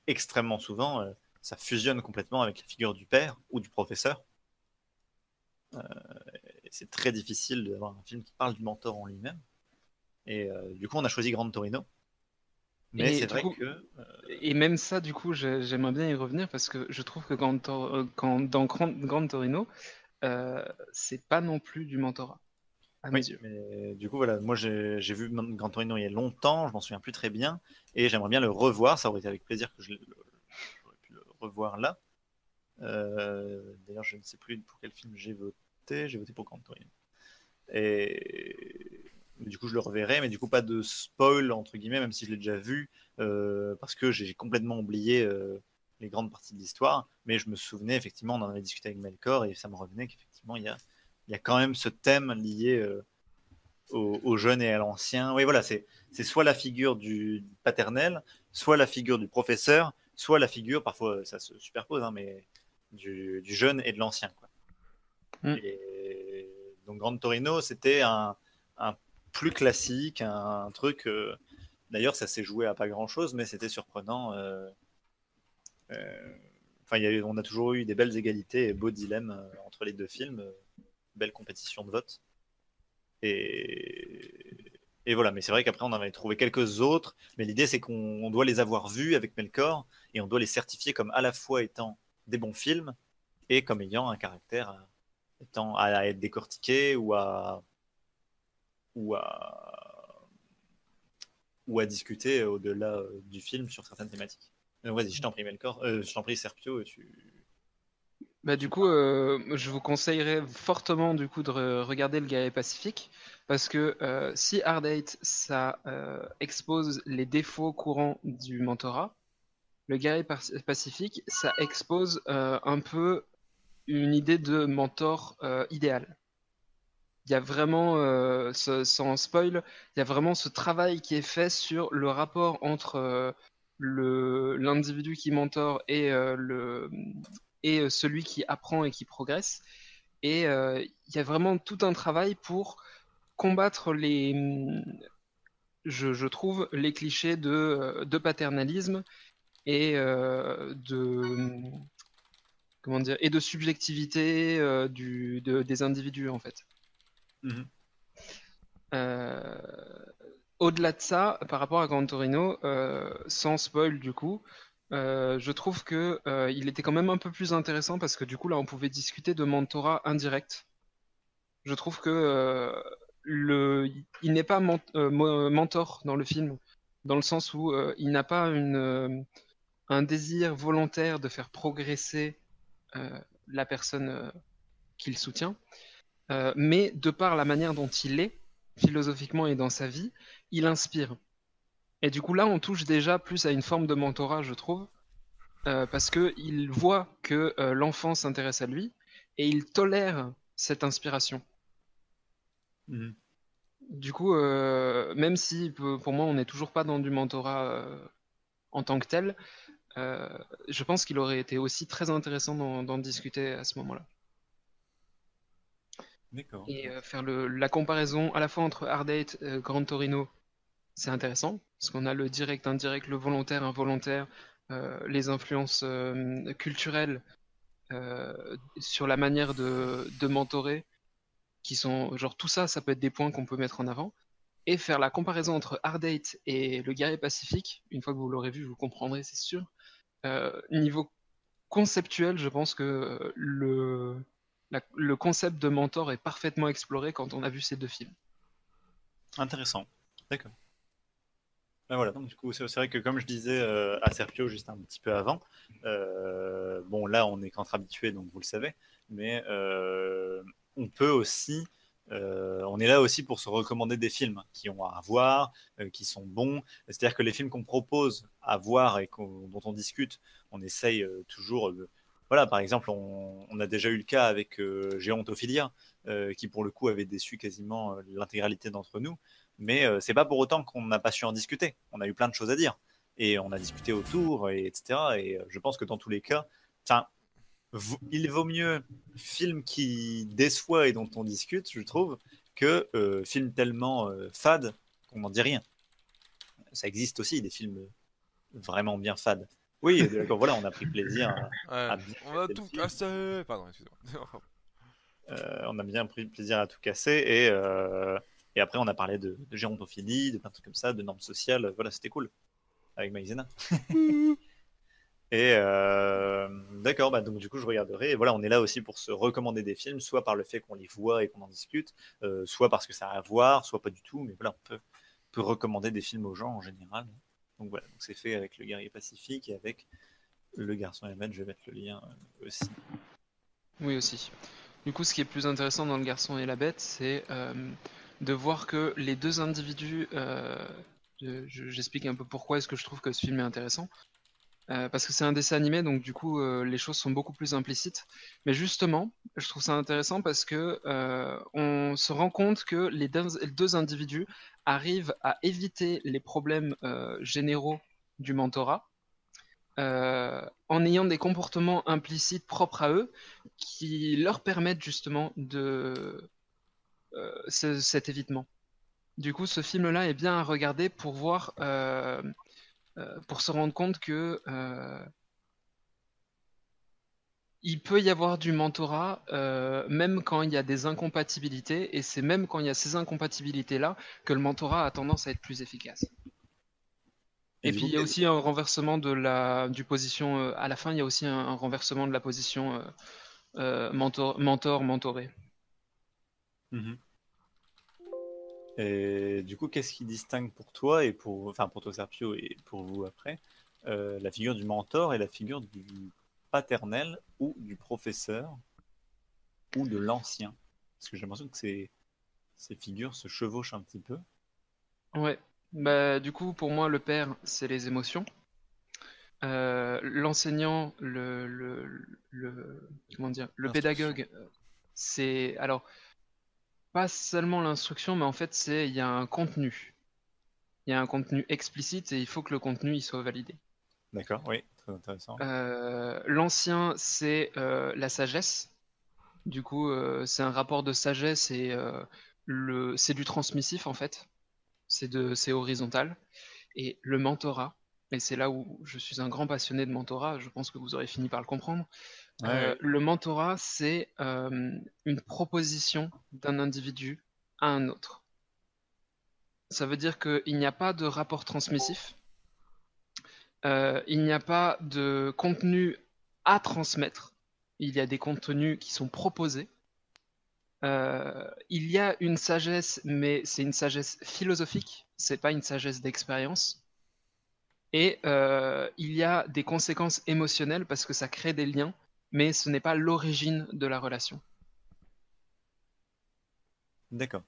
extrêmement souvent, ça fusionne complètement avec la figure du père ou du professeur. Et c'est très difficile d'avoir un film qui parle du mentor en lui-même. Et du coup, on a choisi Grand Torino. Mais Et c'est du vrai coup, que et même ça, du coup, j'aimerais bien y revenir parce que je trouve que dans Grand Torino, c'est pas non plus du mentorat, à oui, mes yeux. mais du coup voilà, moi j'ai vu Gran Torino il y a longtemps, je m'en souviens plus très bien, et j'aimerais bien le revoir. Ça aurait été avec plaisir que j'aurais pu le revoir là. D'ailleurs, je ne sais plus pour quel film j'ai voté. J'ai voté pour Gran Torino. Et du coup, je le reverrai, mais du coup, pas de spoil, entre guillemets, même si je l'ai déjà vu, parce que j'ai complètement oublié les grandes parties de l'histoire. Mais je me souvenais, effectivement, on en avait discuté avec Melkor, et ça me revenait qu'effectivement, il y a quand même ce thème lié au jeune et à l'ancien. Oui, voilà, c'est soit la figure du paternel, soit la figure du professeur, soit la figure, parfois ça se superpose, hein, mais du jeune et de l'ancien, quoi. Mm. Et donc Grand Torino, c'était un plus classique, un truc. D'ailleurs, ça s'est joué à pas grand chose, mais c'était surprenant. Enfin, on a toujours eu des belles égalités et beaux dilemmes entre les deux films, belle compétition de vote. Et voilà, mais c'est vrai qu'après on en avait trouvé quelques autres, mais l'idée c'est qu'on doit les avoir vus avec Melkor et on doit les certifier comme à la fois étant des bons films et comme ayant un caractère étant à être décortiqué ou à, ou à discuter au-delà du film sur certaines thématiques. Donc vas-y, je t'en prie Melkor, je t'en prie Serpio, Bah, du tu coup, parles. je vous conseillerais fortement du coup de regarder le guerrier pacifique parce que si Hard Eight ça expose les défauts courants du mentorat, le guerrier pacifique ça expose un peu une idée de mentor idéal. Il y a vraiment, sans spoil, il y a vraiment ce travail qui est fait sur le rapport entre l'individu qui mentor et celui qui apprend et qui progresse. Et il y a vraiment tout un travail pour combattre je trouve, les clichés de paternalisme et comment dire, et de subjectivité des individus en fait. Mhm. Euh, Au-delà de ça, par rapport à Gran Torino, sans spoil du coup, je trouve que il était quand même un peu plus intéressant parce que du coup là on pouvait discuter de mentorat indirect. Je trouve que il n'est pas mentor dans le film, dans le sens où il n'a pas un désir volontaire de faire progresser la personne qu'il soutient. Mais de par la manière dont il est, philosophiquement et dans sa vie, il inspire. Et du coup, là, on touche déjà plus à une forme de mentorat, je trouve, parce qu'il voit que l'enfant s'intéresse à lui et il tolère cette inspiration. Mhm. Du coup, même si pour moi, on n'est toujours pas dans du mentorat en tant que tel, euh, je pense qu'il aurait été aussi très intéressant d'en discuter à ce moment-là. D'accord, Et ok. faire la comparaison à la fois entre Hard Eight et Gran Torino, c'est intéressant, parce qu'on a le direct, indirect, le volontaire, involontaire, les influences culturelles sur la manière de mentorer, qui sont, genre tout ça, ça peut être des points qu'on peut mettre en avant, et faire la comparaison entre Hard Eight et le guerrier pacifique, une fois que vous l'aurez vu, vous comprendrez, c'est sûr. Niveau conceptuel, je pense que le concept de mentor est parfaitement exploré quand on a vu ces deux films. Intéressant. D'accord. Ben voilà, donc du coup, c'est vrai que comme je disais à Sergio juste un petit peu avant, bon là on est qu'entre habitués, donc vous le savez, mais on peut aussi, on est là aussi pour se recommander des films qui ont à voir, qui sont bons. C'est-à-dire que les films qu'on propose à voir et dont on discute, on essaye toujours. Voilà, par exemple, on a déjà eu le cas avec Géontophilia, qui pour le coup avait déçu quasiment l'intégralité d'entre nous. Mais c'est pas pour autant qu'on n'a pas su en discuter. On a eu plein de choses à dire. Et on a discuté autour, etc. Et je pense que dans tous les cas, il vaut mieux film qui déçoit et dont on discute, je trouve, que film tellement fade qu'on n'en dit rien. Ça existe aussi des films vraiment bien fades. Oui, d'accord, voilà, on a pris plaisir Ouais, à bien on a casser le tout film. cassé. Pardon, excusez-moi. On a bien pris plaisir à tout casser et après on a parlé de gérontophilie, de plein de trucs comme ça, de normes sociales. Voilà, c'était cool. avec Maïzena. Et d'accord, bah, donc du coup je regarderai. Et voilà, on est là aussi pour se recommander des films, soit par le fait qu'on les voit et qu'on en discute, soit parce que ça a à voir, soit pas du tout. Mais voilà, peut recommander des films aux gens en général. Donc voilà, donc c'est fait avec Le Guerrier Pacifique et avec Le Garçon et la Bête. Je vais mettre le lien aussi. Oui, aussi. Du coup, ce qui est plus intéressant dans Le Garçon et la Bête, c'est de voir que les deux individus. J'explique un peu pourquoi est-ce que je trouve que ce film est intéressant. Parce que c'est un dessin animé, donc du coup, les choses sont beaucoup plus implicites. Mais justement, je trouve ça intéressant parce que on se rend compte que les deux individus arrivent à éviter les problèmes généraux du mentorat en ayant des comportements implicites propres à eux qui leur permettent justement de cet évitement. Du coup, ce film-là est bien à regarder pour voir, pour se rendre compte que il peut y avoir du mentorat, même quand il y a des incompatibilités, et c'est même quand il y a ces incompatibilités-là que le mentorat a tendance à être plus efficace. Et du puis coup, il y a aussi un renversement du position, à la fin, il y a aussi un renversement de la position mentor-mentoré. Mhm. Et du coup, qu'est-ce qui distingue pour toi et enfin pour toi Serpio et pour vous après, la figure du mentor et la figure du paternel ou du professeur ou de l'ancien? Parce que j'ai l'impression que ces figures se chevauchent un petit peu. Ouais. Bah, du coup, pour moi, le père, c'est les émotions. L'enseignant, comment dire, le L'instruction. pédagogue, c'est alors pas seulement l'instruction, mais en fait, il y a un contenu. Il y a un contenu explicite et il faut que le contenu il soit validé. D'accord, oui, très intéressant. L'ancien, c'est la sagesse. Du coup, c'est un rapport de sagesse et c'est du transmissif en fait. C'est horizontal. Et le mentorat, et c'est là où je suis un grand passionné de mentorat, je pense que vous aurez fini par le comprendre. Ouais, ouais. Le mentorat, c'est une proposition d'un individu à un autre. Ça veut dire qu'il n'y a pas de rapport transmissif, il n'y a pas de contenu à transmettre, il y a des contenus qui sont proposés. Il y a une sagesse, mais c'est une sagesse philosophique, c'est pas une sagesse d'expérience. Et il y a des conséquences émotionnelles parce que ça crée des liens, mais ce n'est pas l'origine de la relation. D'accord.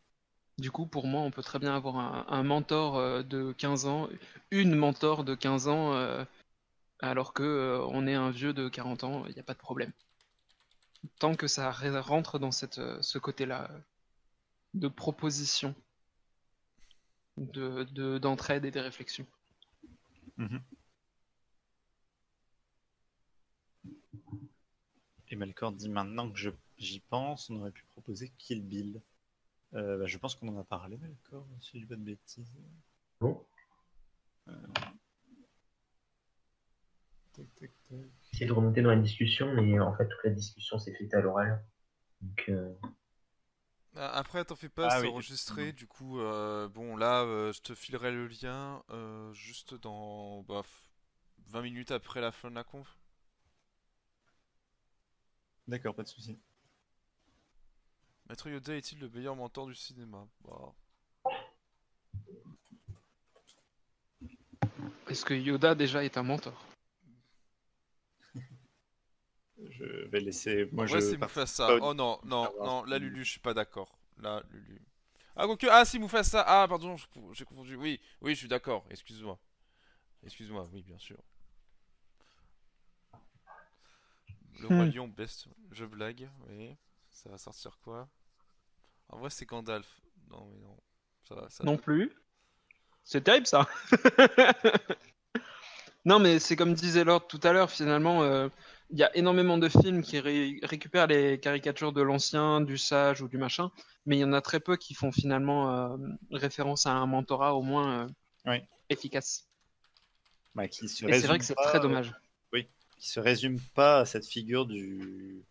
Du coup, pour moi, on peut très bien avoir un mentor de 15 ans, une mentor de 15 ans, alors que on est un vieux de 40 ans, il n'y a pas de problème. Tant que ça rentre dans ce côté-là de proposition, d'entraide et des réflexions. Mhm. Et Melkor dit maintenant que j'y pense, on aurait pu proposer Kill Bill. Bah, je pense qu'on en a parlé, Melkor, si je dis pas de bêtises. Bon, Tac, tac, tac. essayer de remonter dans la discussion, mais en fait, toute la discussion s'est faite à l'oral. Donc, Après, t'en fais pas, Ah c'est oui, enregistré. Du coup, bon, là, je te filerai le lien juste dans 20 minutes après la fin de la conf. d'accord, pas de souci. Maître Yoda est-il le meilleur mentor du cinéma? Bah, Est-ce que Yoda déjà est un mentor? Je vais laisser. en Moi, vrai, je c'est participe Mufasa. pas au Oh non, non, savoir non, là, si- Lulu, je suis pas d'accord. Là, Lulu. Ah, quoique, ah, si, Mufasa. Ah, pardon, j'ai confondu. Oui, oui, je suis d'accord. Excuse-moi. Excuse-moi, oui, bien sûr. Le roi lion, best. Je blague, oui. Ça va sortir quoi? En vrai, c'est Gandalf. Non, mais non. Ça. Non plus. C'est terrible ça. Non, mais c'est comme disait Lord tout à l'heure, finalement, il y a énormément de films qui récupèrent les caricatures de l'ancien, du sage ou du machin, mais il y en a très peu qui font finalement référence à un mentorat au moins Ouais. efficace. Bah, qui se Et c'est vrai résume que c'est très pas. dommage. Oui, qui se résume pas à cette figure du.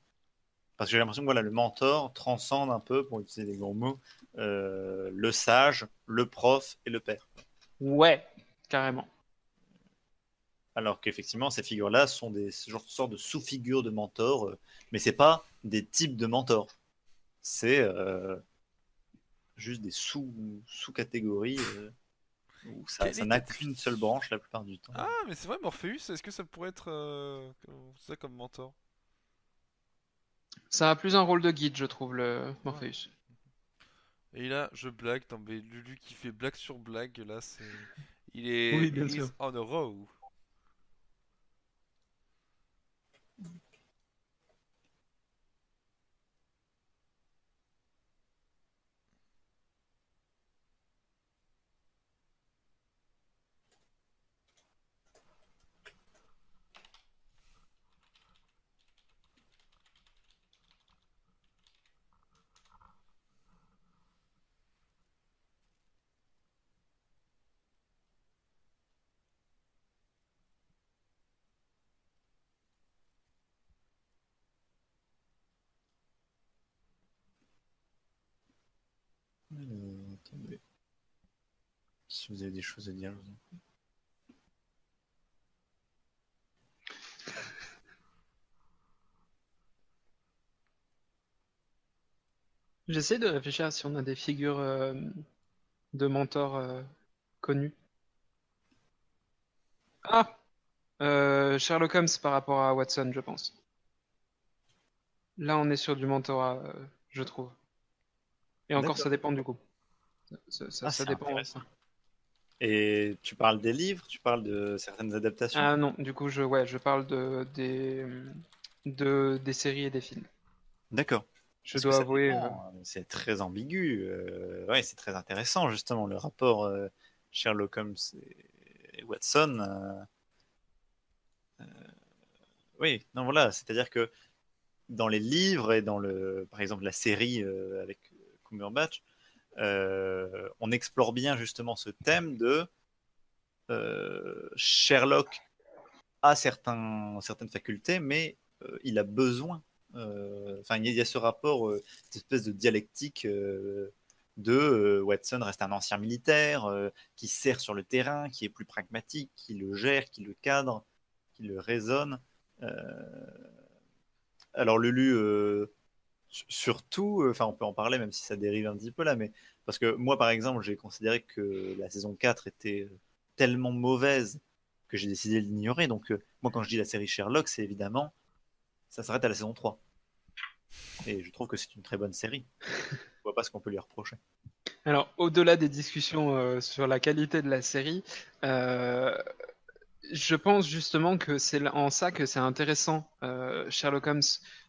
Parce que j'ai l'impression que voilà, le mentor transcende un peu, pour utiliser des gros mots, le sage, le prof et le père. Ouais, carrément. Alors qu'effectivement, ces figures-là sont des sortes de sous-figures de mentors, mais c'est pas des types de mentors. C'est juste des sous-catégories où Quel ça est n'a ta qu'une seule définition? branche la plupart du temps. Ah, mais c'est vrai, Morpheus, est-ce que ça pourrait être ça comme mentor? Ça a plus un rôle de guide, je trouve, le Ouais. Morpheus. Et là, je blague, non mais Lulu qui fait blague sur blague, là c'est... Oui, bien He's sûr. on a row. Attendez. Si vous avez des choses à dire, je vous en prie. J'essaie de réfléchir à si on a des figures de mentors connus. Ah! Sherlock Holmes par rapport à Watson, je pense. Là, on est sur du mentorat, je trouve. Et encore, ça D'accord. dépend du coup. Ah, Ça c'est dépend. intéressant. Et tu parles des livres, tu parles de certaines adaptations? Ah non, du coup, je parle des séries et des films. D'accord. Je Parce que dois ça avouer. dépend, c'est très ambigu. Ouais, c'est très intéressant justement le rapport Sherlock Holmes et Watson. Oui, non voilà, c'est-à-dire que dans les livres et dans par exemple la série avec Cumberbatch, on explore bien justement ce thème de Sherlock a certaines facultés, mais il a besoin. Enfin, il y a ce rapport, cette espèce de dialectique de Watson reste un ancien militaire qui sert sur le terrain, qui est plus pragmatique, qui le gère, qui le cadre, qui le raisonne. Euh, alors Lulu, surtout, enfin on peut en parler même si ça dérive un petit peu là, mais parce que moi par exemple j'ai considéré que la saison 4 était tellement mauvaise que j'ai décidé de l'ignorer. Donc moi quand je dis la série Sherlock, c'est évidemment ça s'arrête à la saison 3. Et je trouve que c'est une très bonne série. Je vois pas ce qu'on peut lui reprocher. Alors, au-delà des discussions sur la qualité de la série, euh, je pense justement que c'est en ça que c'est intéressant, Sherlock Holmes,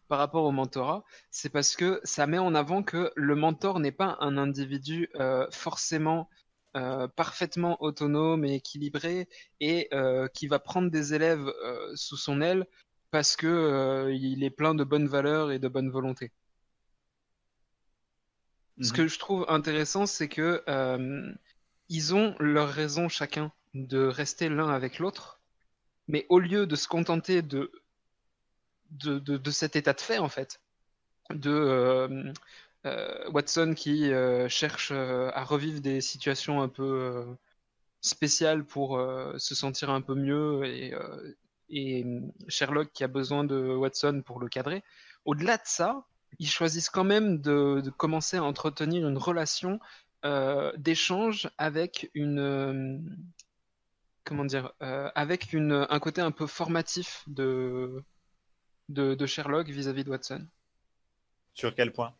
par rapport au mentorat. C'est parce que ça met en avant que le mentor n'est pas un individu forcément parfaitement autonome et équilibré et qui va prendre des élèves sous son aile parce que il est plein de bonnes valeurs et de bonne volonté. Ce Mhm. que je trouve intéressant, c'est que ils ont leur raison chacun de rester l'un avec l'autre, mais au lieu de se contenter de cet état de fait, en fait, de Watson qui cherche à revivre des situations un peu spéciales pour se sentir un peu mieux, et Sherlock qui a besoin de Watson pour le cadrer. Au-delà de ça, ils choisissent quand même de commencer à entretenir une relation d'échange avec comment dire, avec un côté un peu formatif de Sherlock vis-à-vis de Watson. Sur quel point?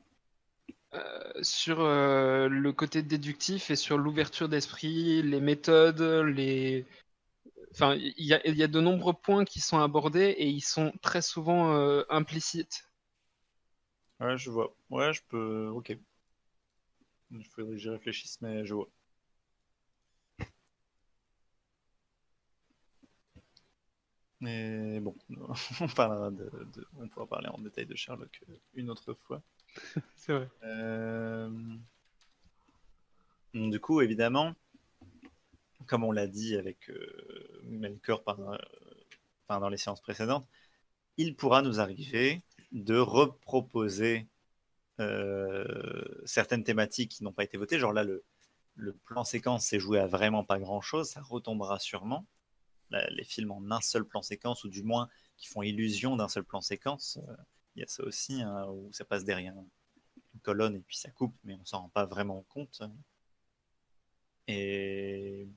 Sur le côté déductif et sur l'ouverture d'esprit, les méthodes, enfin, il y a de nombreux points qui sont abordés et ils sont très souvent implicites. Ouais, je vois. Ouais, je peux. Ok. Il faudrait que j'y réfléchisse, mais je vois. Mais bon, on pourra parler en détail de Sherlock une autre fois. C'est vrai. Euh, Du coup, évidemment, comme on l'a dit avec Melchior enfin, dans les séances précédentes, il pourra nous arriver de reproposer certaines thématiques qui n'ont pas été votées. Genre là, le plan séquence s'est joué à vraiment pas grand-chose, ça retombera sûrement. les films en un seul plan séquence, ou du moins qui font illusion d'un seul plan séquence. Il y a ça aussi, hein, où ça passe derrière une colonne et puis ça coupe, mais on s'en rend pas vraiment compte. Et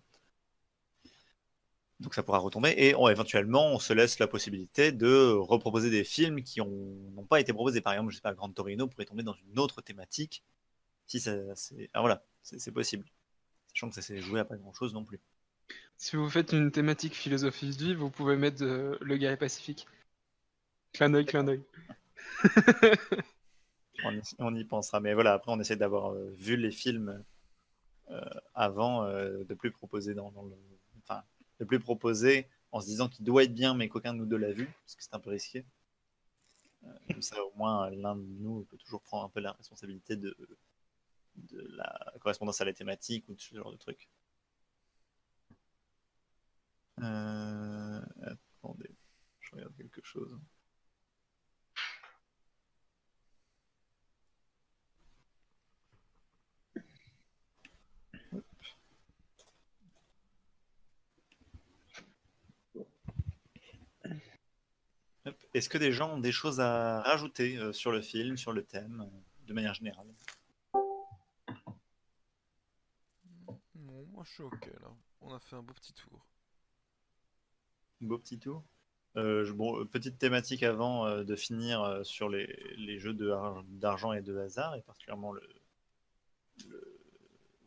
donc ça pourra retomber, et éventuellement on se laisse la possibilité de reproposer des films qui n'ont pas été proposés. Par exemple, je sais pas, Gran Torino pourrait tomber dans une autre thématique, si voilà, c'est possible, sachant que ça s'est joué à pas grand chose non plus. Si vous faites une thématique philosophie de vie, vous pouvez mettre le guerrier pacifique. Clin d'œil, clin d'œil. On y pensera, mais voilà, après on essaie d'avoir vu les films avant, de plus proposer enfin, de plus proposer en se disant qu'il doit être bien, mais qu'aucun de nous deux l'a vu, parce que c'est un peu risqué. Comme ça, au moins, l'un de nous peut toujours prendre un peu la responsabilité de la correspondance à la thématique ou de ce genre de truc. Attendez, je regarde quelque chose. Est-ce que des gens ont des choses à rajouter sur le film, sur le thème, de manière générale? Non, moi je suis ok là. On a fait un beau petit tour. Beau petit tour. Bon, petite thématique avant de finir sur les jeux d'argent et de hasard, et particulièrement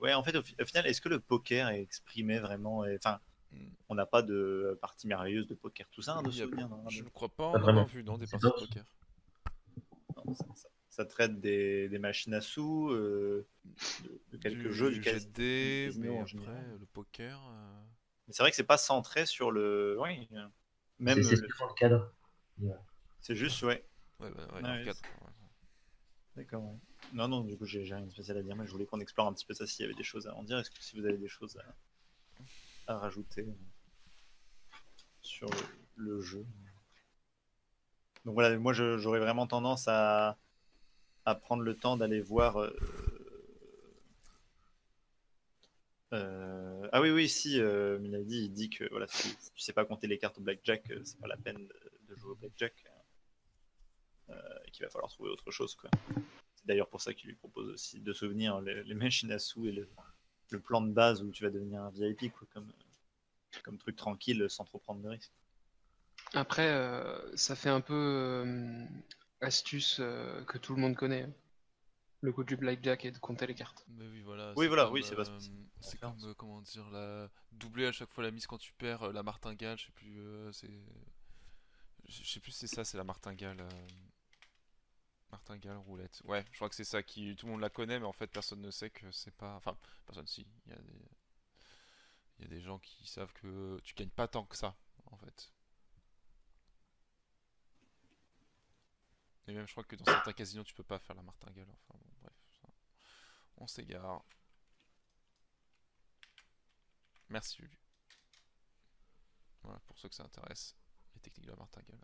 Ouais, en fait, au final, est-ce que le poker est exprimé vraiment Enfin, on n'a pas de partie merveilleuse de poker, tout ça, de souvenir Je ne crois pas Pas en vraiment. avoir vu, non, des C'est parties de pas- poker. Non, ça traite des machines à sous, de quelques jeux, du jet de dés, casino mais en après, général. le poker... Mais c'est vrai que c'est pas centré sur le. Oui, même C'est dans le cadre. c'est juste, ouais. Ouais, bah, ouais, Ouais, dans le ouais, cadre. D'accord. Ouais. Non, non, du coup, j'ai rien de spécial à dire, mais je voulais qu'on explore un petit peu ça s'il y avait des choses à en dire. Est-ce que si vous avez des choses à rajouter sur le jeu? Donc voilà, moi j'aurais vraiment tendance à prendre le temps d'aller voir. Ah oui, oui, si, Milady, il dit que voilà, si tu sais pas compter les cartes au blackjack, c'est pas la peine de jouer au blackjack, et qu'il va falloir trouver autre chose, quoi. C'est d'ailleurs pour ça qu'il lui propose aussi de souvenir les machines à sous et le plan de base où tu vas devenir un VIP, quoi, comme truc tranquille sans trop prendre de risques. Après, ça fait un peu astuce que tout le monde connaît, hein. Le coup du blackjack et de compter les cartes. Mais oui, voilà, Oui, voilà, oui, c'est pas spécial. c'est comme, comment dire, doubler à chaque fois la mise quand tu perds, la martingale, je sais plus, je sais plus si c'est ça, c'est la martingale. Martingale, roulette. Ouais, je crois que c'est ça qui. Tout le monde la connaît, mais en fait, personne ne sait que c'est pas. Enfin, personne, si. Il y a des gens qui savent que tu gagnes pas tant que ça, en fait. Et même, je crois que dans certains casinos, tu peux pas faire la martingale. Enfin, bon, bref. On s'égare. Merci, Lulu. Voilà, pour ceux que ça intéresse, les techniques de la martingale.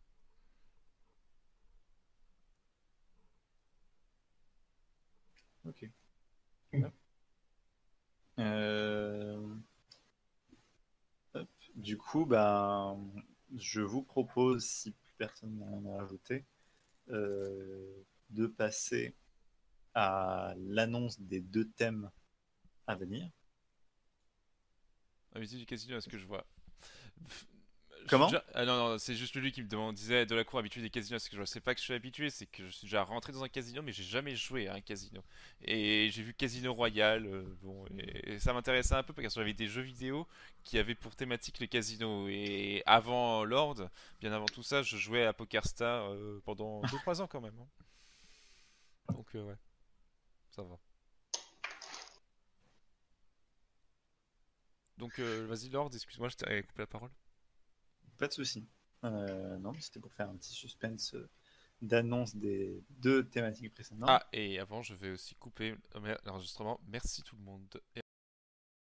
Ok. Euh, Du coup, ben, je vous propose, si plus personne n'a rien à rajouter, de passer à l'annonce des 2 thèmes à venir. Habitude du casino, est-ce que je vois Comment Ah non, non, c'est juste lui qui me demande, disait de la cour habitué des casinos. C'est que je sais pas que je suis habitué, c'est que je suis déjà rentré dans un casino, mais j'ai jamais joué à un casino. Et j'ai vu Casino Royale, bon, et ça m'intéressait un peu parce que j'avais des jeux vidéo qui avaient pour thématique le casino. Et avant Lord, bien avant tout ça, je jouais à PokerStar pendant 2-3 ans quand même, hein. Donc ouais, ça va. Donc vas-y Lord, excuse-moi, je t'ai coupé la parole. Pas de souci. Non, mais c'était pour faire un petit suspense d'annonce des 2 thématiques précédentes. Ah, et avant, je vais aussi couper l'enregistrement. Merci tout le monde.